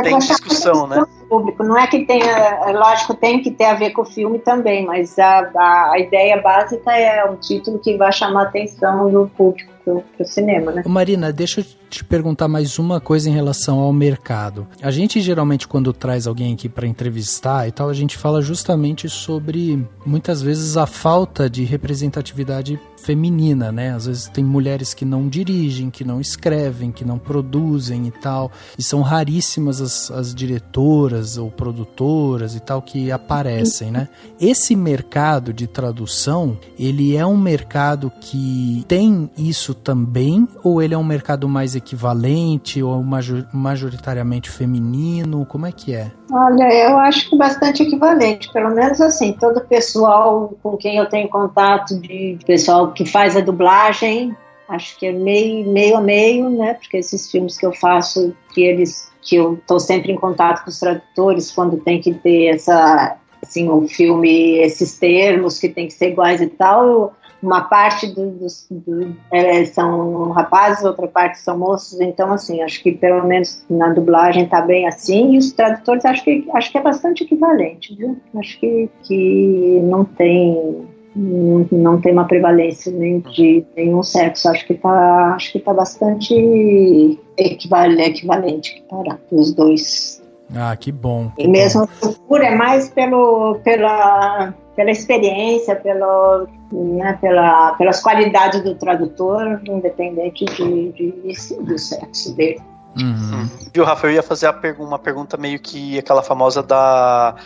tem discussão, né? Público. Não é que tenha, lógico, tem que ter a ver com o filme também, mas a ideia básica é um título que vai chamar a atenção do público pro cinema, né? Marina, deixa eu te perguntar mais uma coisa em relação ao mercado. A gente geralmente, quando traz alguém aqui para entrevistar e tal, a gente fala justamente sobre, muitas vezes, a falta de representatividade feminina, né? Às vezes tem mulheres que não dirigem, que não escrevem, que não produzem e tal, e são raríssimas as diretoras ou produtoras e tal que aparecem, né? Esse mercado de tradução, ele é um mercado que tem isso também, ou ele é um mercado mais equivalente, ou majoritariamente feminino? Como é que é? Olha, eu acho que bastante equivalente, pelo menos assim, todo o pessoal com quem eu tenho contato, de pessoal que faz a dublagem, acho que é meio a meio, né, porque esses filmes que eu faço, que eu estou sempre em contato com os tradutores, quando tem que ter assim, o filme, esses termos que tem que ser iguais e tal, uma parte são rapazes, outra parte são moços, então assim, acho que pelo menos na dublagem está bem assim, e os tradutores acho que é bastante equivalente, viu? Acho que não tem uma prevalência nem de nenhum sexo, acho que tá bastante equivalente para os dois. Ah, que bom. E mesmo a procura é mais pela experiência, pelas qualidades do tradutor, independente do sexo dele. Uhum. Viu, Rafa, eu ia fazer uma pergunta meio que aquela famosa da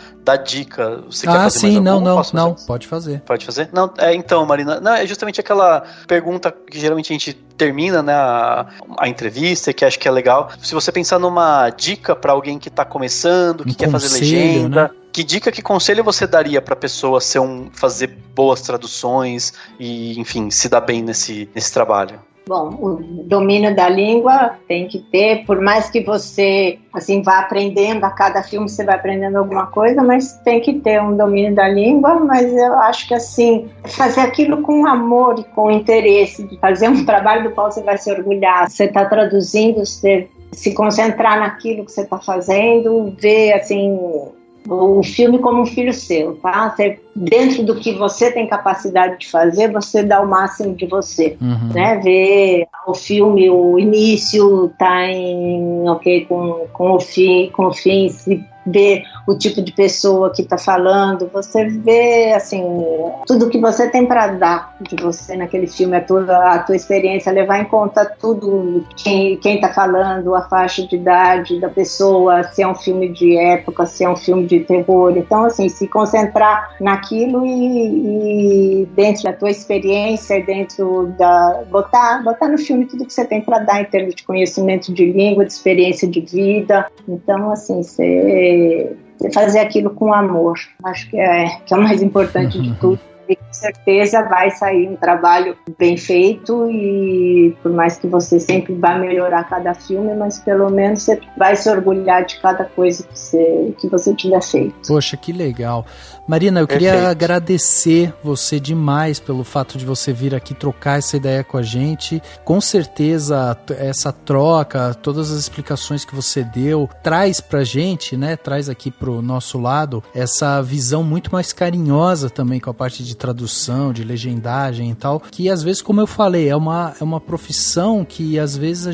dica. Você quer fazer sim, mais alguma? não, pode fazer. Pode fazer? Não, então, Marina, não, é justamente aquela pergunta que geralmente a gente termina, né, a entrevista, e que acho que é legal. Se você pensar numa dica para alguém que tá começando, que quer fazer legenda, né? Que dica, que conselho você daria pra pessoa fazer boas traduções e, enfim, se dar bem nesse trabalho? Bom, o domínio da língua tem que ter, por mais que você assim vá aprendendo, a cada filme você vai aprendendo alguma coisa, mas tem que ter um domínio da língua. Mas eu acho que assim, fazer aquilo com amor e com interesse, de fazer um trabalho do qual você vai se orgulhar. Você está traduzindo, você se concentrar naquilo que você está fazendo, ver assim o filme como um filho seu, tá? Você, dentro do que você tem capacidade de fazer, você dá o máximo de você, né? Ver o filme, o início tá com o fim, se ver o tipo de pessoa que está falando, você vê assim tudo que você tem para dar de você naquele filme, a tua experiência, levar em conta tudo, quem está falando, a faixa de idade da pessoa, se é um filme de época, se é um filme de terror. Então assim, se concentrar naquilo e dentro da tua experiência, botar no filme tudo que você tem para dar em termos de conhecimento de língua, de experiência de vida. Então assim, você fazer aquilo com amor, acho que é o mais importante de tudo. E com certeza vai sair um trabalho bem feito, e por mais que você sempre vá melhorar cada filme, mas pelo menos você vai se orgulhar de cada coisa que você tiver feito. Poxa, que legal. Marina, eu queria agradecer você demais pelo fato de você vir aqui trocar essa ideia com a gente. Com certeza essa troca, todas as explicações que você deu, traz pra gente, né, traz aqui pro nosso lado essa visão muito mais carinhosa também com a parte de tradução, de legendagem e tal, que às vezes, como eu falei, é uma profissão que às vezes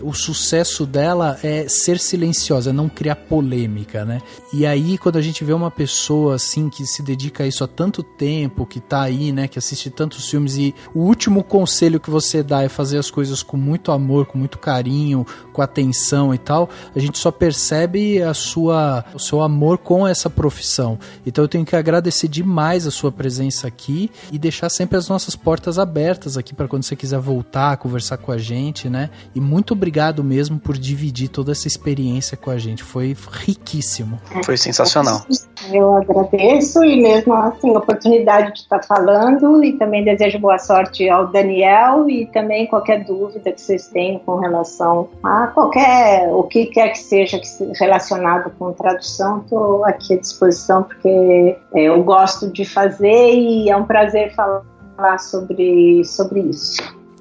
o sucesso dela é ser silenciosa, é não criar polêmica, né? E aí, quando a gente vê uma pessoa assim, que se dedica a isso há tanto tempo, que tá aí, né, que assiste tantos filmes, e o último conselho que você dá é fazer as coisas com muito amor, com muito carinho, com atenção e tal, a gente só percebe o seu amor com essa profissão. Então eu tenho que agradecer demais a sua presença aqui e deixar sempre as nossas portas abertas aqui para quando você quiser voltar, conversar com a gente, né? E muito obrigado mesmo por dividir toda essa experiência com a gente, foi riquíssimo. Foi sensacional. Eu agradeço, e mesmo assim, a oportunidade de estar falando, e também desejo boa sorte ao Daniel, e também qualquer dúvida que vocês tenham com relação a o que quer que seja relacionado com tradução, estou aqui à disposição, porque eu gosto de fazer e é um prazer falar sobre isso.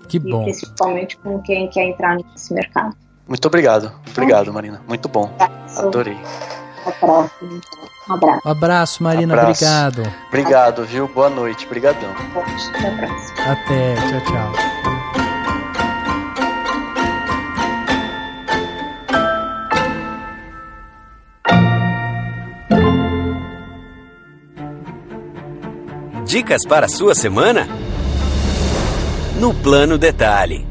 Que bom. E principalmente com quem quer entrar nesse mercado. Muito obrigado. Obrigado, Marina. Muito bom. Adorei. Até a próxima. Um abraço. Um abraço, Marina. Abraço. Obrigado. Obrigado, viu? Boa noite. Obrigadão. Até a próxima. Até. Tchau, tchau. Dicas para a sua semana? No Plano Detalhe.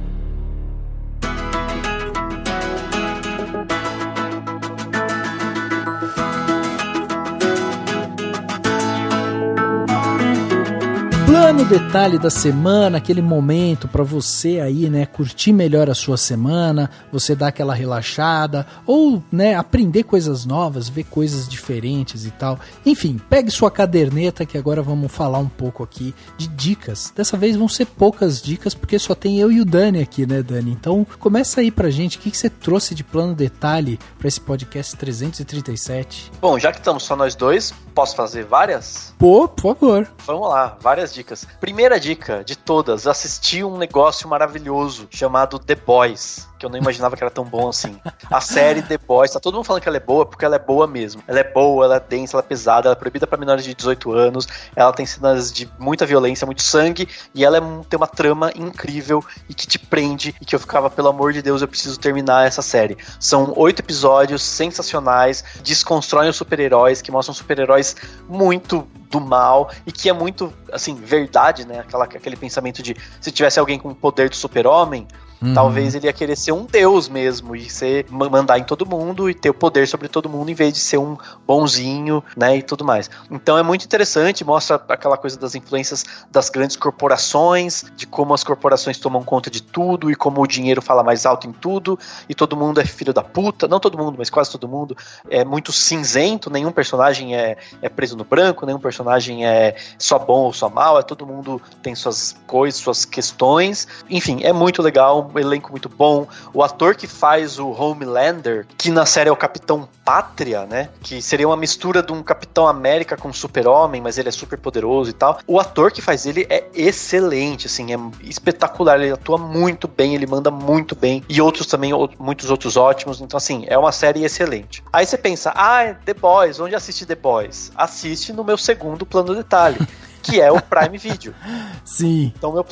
plano detalhe da semana, aquele momento para você aí, né, curtir melhor a sua semana, você dar aquela relaxada, ou, né, aprender coisas novas, ver coisas diferentes e tal. Enfim, pegue sua caderneta que agora vamos falar um pouco aqui de dicas. Dessa vez vão ser poucas dicas, porque só tem eu e o Dani aqui, né, Dani? Então, começa aí pra gente, o que você trouxe de plano detalhe para esse podcast 337? Bom, já que estamos só nós dois, posso fazer várias? Pô, por favor. Vamos lá, várias dicas. Primeira dica de todas, assisti um negócio maravilhoso chamado The Boys, que eu não imaginava que era tão bom assim. A série The Boys, tá todo mundo falando que ela é boa, porque ela é boa mesmo. Ela é boa, ela é densa, ela é pesada, ela é proibida para menores de 18 anos, ela tem cenas de muita violência, muito sangue, e ela tem uma trama incrível e que te prende, e que eu ficava, pelo amor de Deus, eu preciso terminar essa série. São 8 episódios sensacionais, desconstroem os super-heróis, que mostram super-heróis muito do mal, e que é muito, assim, verdade, né? Aquele pensamento de, se tivesse alguém com o poder do super-homem, talvez ele ia querer ser um deus mesmo, e mandar em todo mundo, e ter o poder sobre todo mundo, em vez de ser um bonzinho, né, e tudo mais. Então é muito interessante, mostra aquela coisa das influências das grandes corporações, de como as corporações tomam conta de tudo, e como o dinheiro fala mais alto em tudo, e todo mundo é filho da puta, não todo mundo, mas quase todo mundo, é muito cinzento, nenhum personagem é preso no branco, nenhum personagem é só bom ou só mal, todo mundo tem suas coisas, suas questões, enfim, é muito legal, um elenco muito bom. O ator que faz o Homelander, que na série é o Capitão Pátria, né? Que seria uma mistura de um Capitão América com um super-homem, mas ele é super poderoso e tal. O ator que faz ele é excelente, assim, é espetacular. Ele atua muito bem, ele manda muito bem. E outros também, muitos outros ótimos. Então, assim, é uma série excelente. Aí você pensa, The Boys, onde assiste The Boys? Assiste no meu segundo plano detalhe, que é o Prime Video. Sim. Então, meu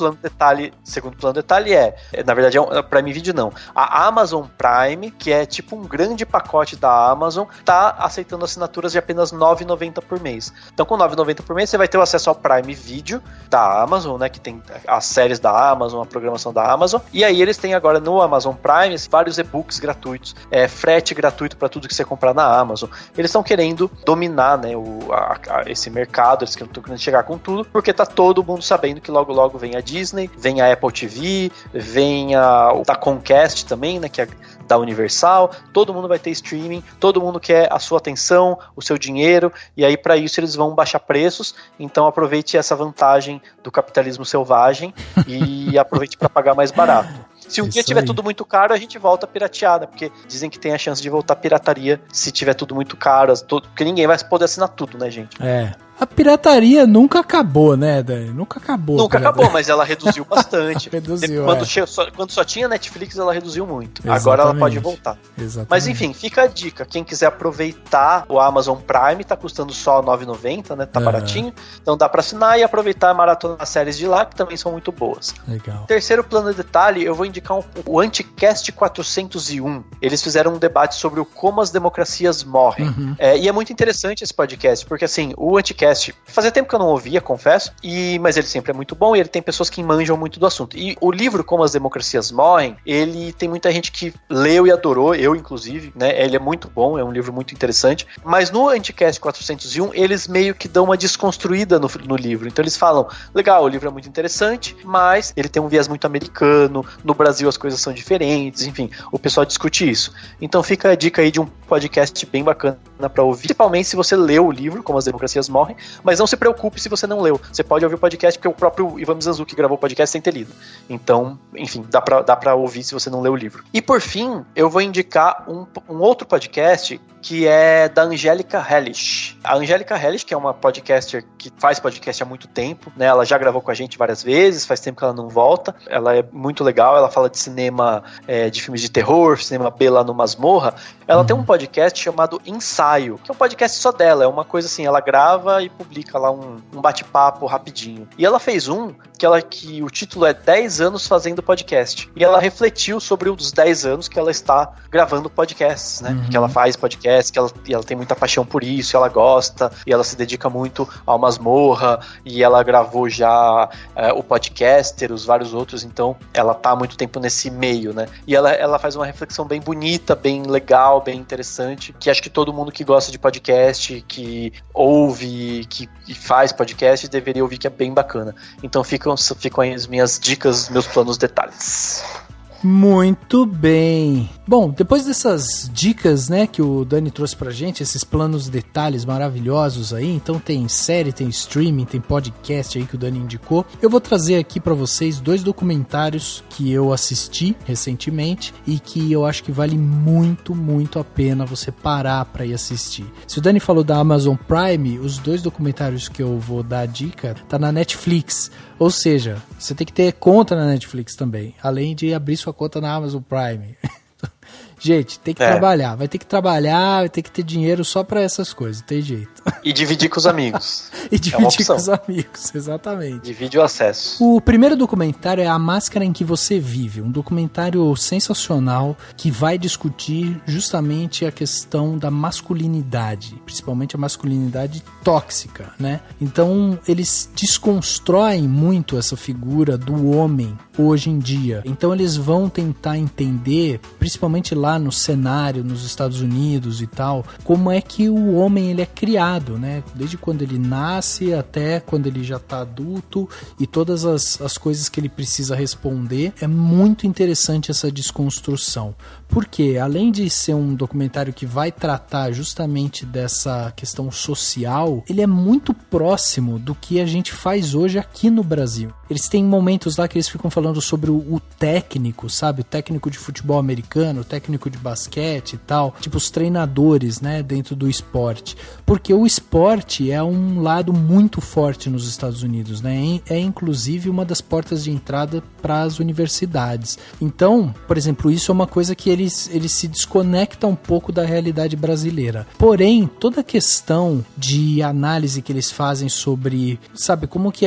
segundo plano detalhe na verdade, é um Prime Video não. A Amazon Prime, que é tipo um grande pacote da Amazon, tá aceitando assinaturas de apenas R$ 9,90 por mês. Então, com R$ 9,90 por mês, você vai ter o acesso ao Prime Video da Amazon, né, que tem as séries da Amazon, a programação da Amazon, e aí eles têm agora no Amazon Prime vários e-books gratuitos, frete gratuito para tudo que você comprar na Amazon. Eles estão querendo dominar, né, esse mercado, eles estão querendo chegar com tudo, porque tá todo mundo sabendo que logo logo vem a Disney, vem a Apple TV, vem a Comcast também, né, que é da Universal, todo mundo vai ter streaming, todo mundo quer a sua atenção, o seu dinheiro, e aí para isso eles vão baixar preços, então aproveite essa vantagem do capitalismo selvagem e aproveite para pagar mais barato. Se um dia tiver tudo muito caro, a gente volta pirateada, porque dizem que tem a chance de voltar pirataria se tiver tudo muito caro, porque ninguém vai poder assinar tudo, né, gente? A pirataria nunca acabou, né, Dani? Nunca acabou. Nunca acabou, mas ela reduziu bastante. Reduziu, quando só tinha Netflix, ela reduziu muito. Exatamente. Agora ela pode voltar. Exatamente. Mas enfim, fica a dica. Quem quiser aproveitar o Amazon Prime, tá custando só R$ 9,90, né? Tá baratinho. Então dá pra assinar e aproveitar a maratona das séries de lá, que também são muito boas. Legal. Terceiro plano de detalhe, eu vou indicar o Anticast 401. Eles fizeram um debate sobre como as democracias morrem. E é muito interessante esse podcast, porque assim, o Anticast, fazia tempo que eu não ouvia, confesso, mas ele sempre é muito bom e ele tem pessoas que manjam muito do assunto. E o livro Como as Democracias Morrem, ele tem muita gente que leu e adorou, eu inclusive, né? Ele é muito bom, é um livro muito interessante. Mas no Anticast 401, eles meio que dão uma desconstruída no livro. Então eles falam, legal, o livro é muito interessante, mas ele tem um viés muito americano, no Brasil as coisas são diferentes, enfim, o pessoal discute isso. Então fica a dica aí de um podcast bem bacana pra ouvir, principalmente se você leu o livro Como as Democracias Morrem, mas não se preocupe se você não leu. Você pode ouvir o podcast, porque o próprio Ivan Mizanzuki gravou o podcast sem ter lido. Então, enfim, dá pra ouvir se você não leu o livro. E por fim, eu vou indicar um outro podcast que é da Angélica Hellish. A Angélica Hellish, que é uma podcaster que faz podcast há muito tempo, né? Ela já gravou com a gente várias vezes, faz tempo que ela não volta. Ela é muito legal, ela fala de cinema, de filmes de terror, cinema B lá no Masmorra. Ela tem um podcast chamado Ensaio, que é um podcast só dela, é uma coisa assim, ela grava e publica lá um bate-papo rapidinho. E ela fez um que o título é 10 anos fazendo podcast. E ela refletiu sobre os 10 anos que ela está gravando podcasts, né? Que ela faz podcast, que ela tem muita paixão por isso, ela gosta, e ela se dedica muito ao Masmorra, e ela gravou já o Podcaster, os vários outros, então ela tá há muito tempo nesse meio, né? E ela faz uma reflexão bem bonita, bem legal, bem interessante, que acho que todo mundo que gosta de podcast, que ouve, que faz podcast, deveria ouvir, que é bem bacana. Então ficam aí as minhas dicas, meus planos, detalhes. Muito bem. Bom, depois dessas dicas, né, que o Dani trouxe pra gente, esses planos detalhes maravilhosos aí, então tem série, tem streaming, tem podcast aí que o Dani indicou, eu vou trazer aqui pra vocês 2 documentários que eu assisti recentemente e que eu acho que vale muito, muito a pena você parar pra ir assistir. Se o Dani falou da Amazon Prime, os 2 documentários que eu vou dar a dica tá na Netflix, ou seja, você tem que ter conta na Netflix também, além de abrir sua conta na Amazon Prime. Gente, tem que trabalhar, vai ter que trabalhar, vai ter que ter dinheiro só pra essas coisas, tem jeito. E dividir com os amigos. E dividir com os amigos, exatamente. Divide o acesso. O primeiro documentário é A Máscara em que Você Vive, um documentário sensacional que vai discutir justamente a questão da masculinidade, principalmente a masculinidade tóxica, né? Então, eles desconstroem muito essa figura do homem hoje em dia. Então, eles vão tentar entender, principalmente lá no cenário, nos Estados Unidos e tal, como é que o homem ele é criado, né? Desde quando ele nasce até quando ele já tá adulto e todas as coisas que ele precisa responder. É muito interessante essa desconstrução. Porque, além de ser um documentário que vai tratar justamente dessa questão social, ele é muito próximo do que a gente faz hoje aqui no Brasil. Eles têm momentos lá que eles ficam falando sobre o técnico, sabe? O técnico de futebol americano, o técnico de basquete e tal. Tipo, os treinadores, né? Dentro do esporte. Porque o esporte é um lado muito forte nos Estados Unidos, né? É inclusive uma das portas de entrada para as universidades. Então, por exemplo, isso é uma coisa que eles se desconectam um pouco da realidade brasileira. Porém, toda a questão de análise que eles fazem sobre, sabe, como que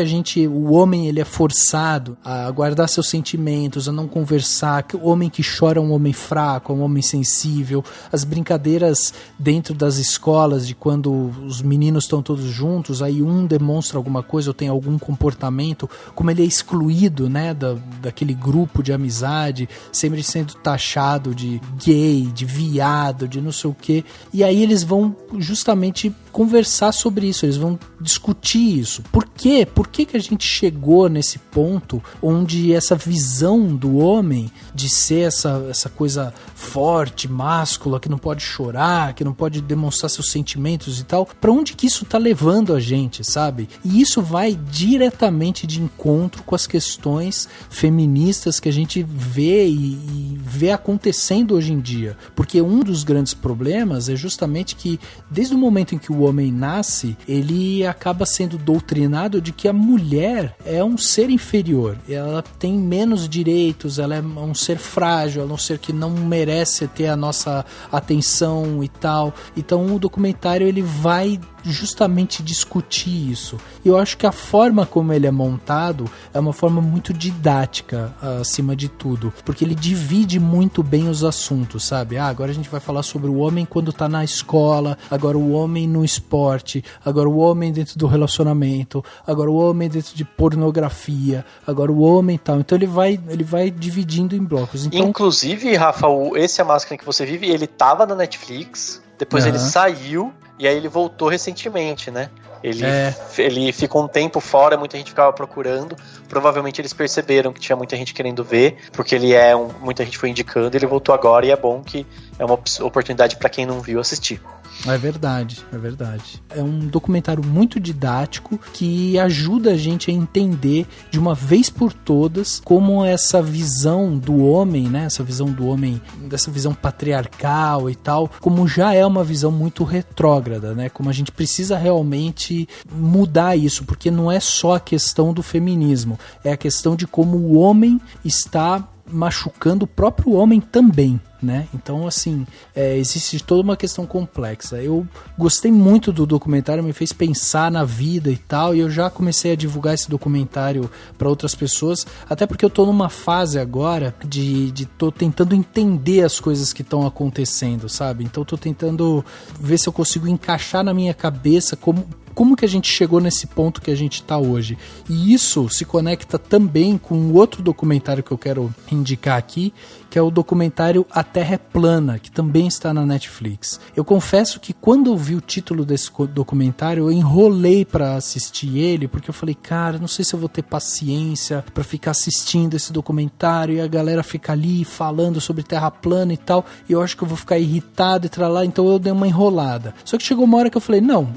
o homem ele é forçado a guardar seus sentimentos, a não conversar, que o homem que chora é um homem fraco, é um homem sensível, as brincadeiras dentro das escolas de quando os meninos estão todos juntos, aí um demonstra alguma coisa ou tem algum comportamento, como ele é excluído, né, daquele grupo de amizade, sempre sendo taxado de gay, de viado, de não sei o quê. E aí eles vão justamente conversar sobre isso, eles vão discutir isso. Por quê? Por que a gente chegou nesse ponto onde essa visão do homem de ser essa coisa forte, máscula, que não pode chorar, que não pode demonstrar seus sentimentos e tal, pra onde que isso tá levando a gente, sabe? E isso vai diretamente de encontro com as questões feministas que a gente vê e vê acontecendo hoje em dia. Porque um dos grandes problemas é justamente que desde o momento em que o homem nasce, ele acaba sendo doutrinado de que a mulher é um ser inferior, ela tem menos direitos, ela é um ser frágil, ela é um ser que não merece ter a nossa atenção e tal. Então o documentário ele vai justamente discutir isso. E eu acho que a forma como ele é montado é uma forma muito didática, acima de tudo, porque ele divide muito bem os assuntos, sabe? Agora a gente vai falar sobre o homem quando tá na escola, agora o homem no esporte, agora o homem dentro do relacionamento, agora o homem dentro de pornografia, agora o homem tal. Então ele vai dividindo em blocos. Então, inclusive, Rafa, esse A Máscara em que Você Vive, ele tava na Netflix, depois ele saiu e aí ele voltou recentemente, né? Ele ficou um tempo fora, muita gente ficava procurando. Provavelmente eles perceberam que tinha muita gente querendo ver, porque muita gente foi indicando, ele voltou agora e é bom que é uma oportunidade para quem não viu assistir. É verdade, é verdade. É um documentário muito didático que ajuda a gente a entender de uma vez por todas como essa visão do homem, né? Essa visão do homem, dessa visão patriarcal e tal, como já é uma visão muito retrógrada, né? Como a gente precisa realmente mudar isso, porque não é só a questão do feminismo, é a questão de como o homem está machucando o próprio homem também, né? Então, assim, existe toda uma questão complexa. Eu gostei muito do documentário, me fez pensar na vida e tal, e eu já comecei a divulgar esse documentário para outras pessoas, até porque eu tô numa fase agora de tô tentando entender as coisas que estão acontecendo, sabe? Então tô tentando ver se eu consigo encaixar na minha cabeça como que a gente chegou nesse ponto que a gente está hoje. E isso se conecta também com um outro documentário que eu quero indicar aqui, que é o documentário A Terra é Plana, que também está na Netflix. Eu confesso que quando eu vi o título desse documentário, eu enrolei para assistir ele, porque eu falei, cara, não sei se eu vou ter paciência para ficar assistindo esse documentário e a galera fica ali falando sobre Terra plana e tal, e eu acho que eu vou ficar irritado e tralá, então eu dei uma enrolada. Só que chegou uma hora que eu falei, não,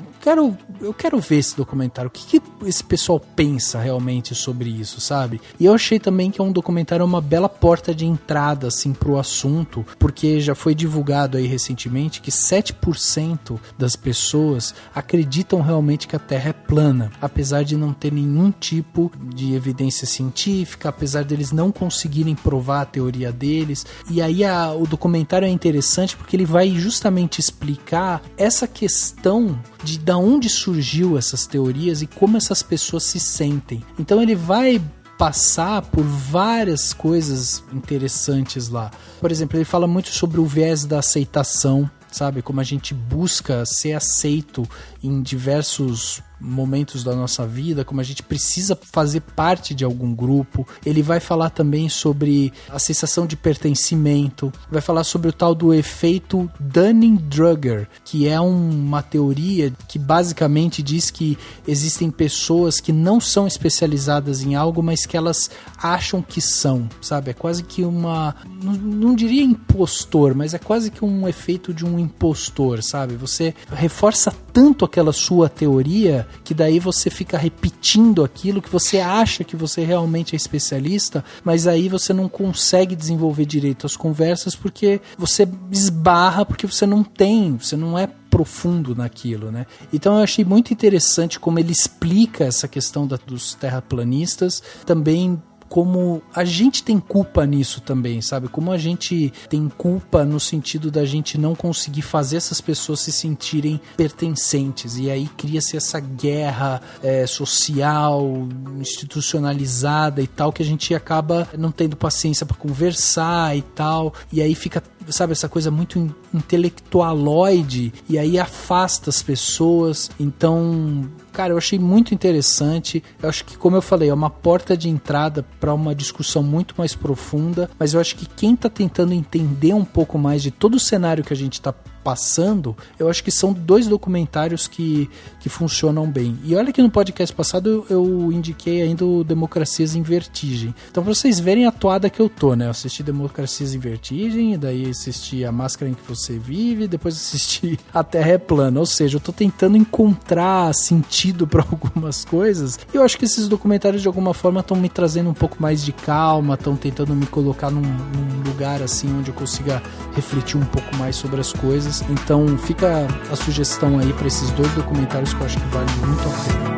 eu quero ver esse documentário, o que esse pessoal pensa realmente sobre isso, sabe? E eu achei também que é um documentário, uma bela porta de entrada, assim, pro assunto, porque já foi divulgado aí recentemente que 7% das pessoas acreditam realmente que a Terra é plana, apesar de não ter nenhum tipo de evidência científica, apesar deles não conseguirem provar a teoria deles. E aí o documentário é interessante porque ele vai justamente explicar essa questão de onde surgiu essas teorias e como essas pessoas se sentem. Então ele vai passar por várias coisas interessantes lá. Por exemplo, ele fala muito sobre o viés da aceitação, sabe? Como a gente busca ser aceito em diversos momentos da nossa vida, como a gente precisa fazer parte de algum grupo. Ele vai falar também sobre a sensação de pertencimento, vai falar sobre o tal do efeito Dunning-Kruger, que é uma teoria que basicamente diz que existem pessoas que não são especializadas em algo, mas que elas acham que são, sabe? É quase que não diria impostor, mas é quase que um efeito de um impostor, sabe? Você reforça tanto aquela sua teoria que daí você fica repetindo aquilo que você acha que você realmente é especialista, mas aí você não consegue desenvolver direito as conversas porque você esbarra, porque você não é profundo naquilo, né? Então eu achei muito interessante como ele explica essa questão dos terraplanistas, também como a gente tem culpa nisso também, sabe? Como a gente tem culpa no sentido da gente não conseguir fazer essas pessoas se sentirem pertencentes, e aí cria-se essa guerra social, institucionalizada e tal, que a gente acaba não tendo paciência para conversar e tal, e aí fica, sabe, essa coisa muito intelectualoide, e aí afasta as pessoas. Então, cara, eu achei muito interessante. Eu acho que, como eu falei, é uma porta de entrada para uma discussão muito mais profunda, mas eu acho que quem tá tentando entender um pouco mais de todo o cenário que a gente tá passando, eu acho que são 2 documentários que funcionam bem. E olha que no podcast passado eu indiquei ainda o Democracias em Vertigem. Então, pra vocês verem a toada que eu tô, né? Eu assisti Democracias em Vertigem, e daí assisti A Máscara em que Você Vive, depois assisti A Terra é Plana. Ou seja, eu tô tentando encontrar sentido pra algumas coisas, e eu acho que esses documentários de alguma forma estão me trazendo um pouco mais de calma, estão tentando me colocar num lugar assim onde eu consiga refletir um pouco mais sobre as coisas. Então fica a sugestão aí para esses 2 documentários que eu acho que vale muito a pena.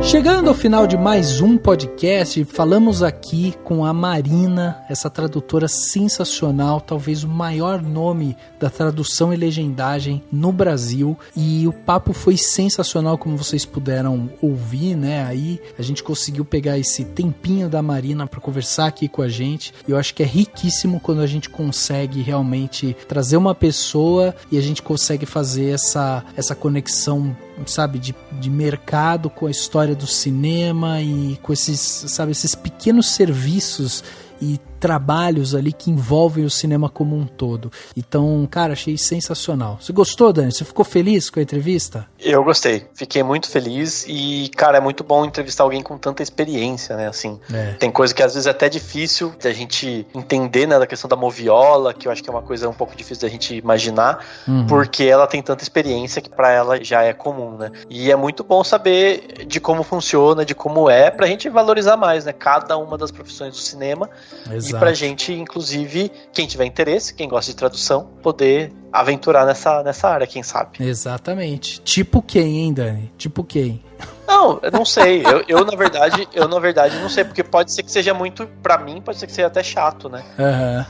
Chegando ao final de mais um podcast, falamos aqui com a Marina, essa tradutora sensacional, talvez o maior nome da tradução e legendagem no Brasil, e o papo foi sensacional, como vocês puderam ouvir, né? Aí a gente conseguiu pegar esse tempinho da Marina para conversar aqui com a gente, e eu acho que é riquíssimo quando a gente consegue realmente trazer uma pessoa e a gente consegue fazer essa conexão, sabe, de mercado com a história do cinema e com esses, sabe, esses pequenos serviços e trabalhos ali que envolvem o cinema como um todo. Então, cara, achei sensacional. Você gostou, Dani? Você ficou feliz com a entrevista? Eu gostei, fiquei muito feliz e, cara, é muito bom entrevistar alguém com tanta experiência, né, assim. Tem coisa que às vezes é até difícil da gente entender, né, da questão da moviola, que eu acho que é uma coisa um pouco difícil da gente imaginar, porque ela tem tanta experiência que pra ela já é comum, né. E é muito bom saber de como funciona, de como é, pra gente valorizar mais, né, cada uma das profissões do cinema. Exato. E pra gente, inclusive, quem tiver interesse, quem gosta de tradução, poder aventurar nessa área, quem sabe. Exatamente. Tipo quem, hein, Dani? Tipo quem? Não, eu não sei. Eu na verdade, não sei, porque pode ser que seja muito, pra mim, pode ser que seja até chato, né?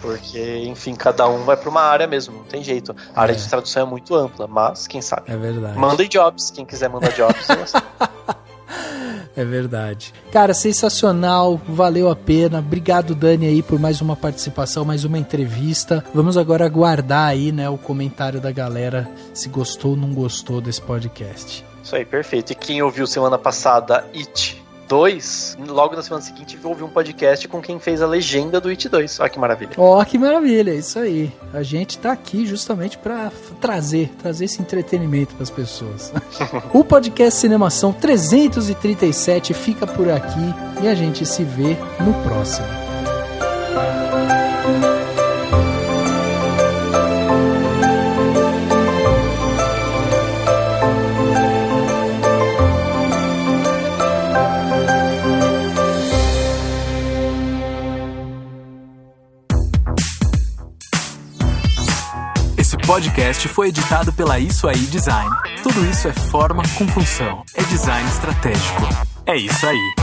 Porque, enfim, cada um vai pra uma área mesmo, não tem jeito. A área de tradução é muito ampla, mas quem sabe. É verdade. Mandem jobs, quem quiser mandar jobs. É verdade. Cara, sensacional, valeu a pena. Obrigado, Dani, aí por mais uma participação, mais uma entrevista. Vamos agora aguardar aí, né, o comentário da galera, se gostou ou não gostou desse podcast. Isso aí, perfeito. E quem ouviu semana passada It 2, logo na semana seguinte ouviu um podcast com quem fez a legenda do It 2. Olha que maravilha. Ó, que maravilha, isso aí. A gente tá aqui justamente pra trazer esse entretenimento pras pessoas. O podcast Cinemação 337 fica por aqui e a gente se vê no próximo. Esse podcast foi editado pela Isso Aí Design. Tudo isso é forma com função. É design estratégico. É isso aí.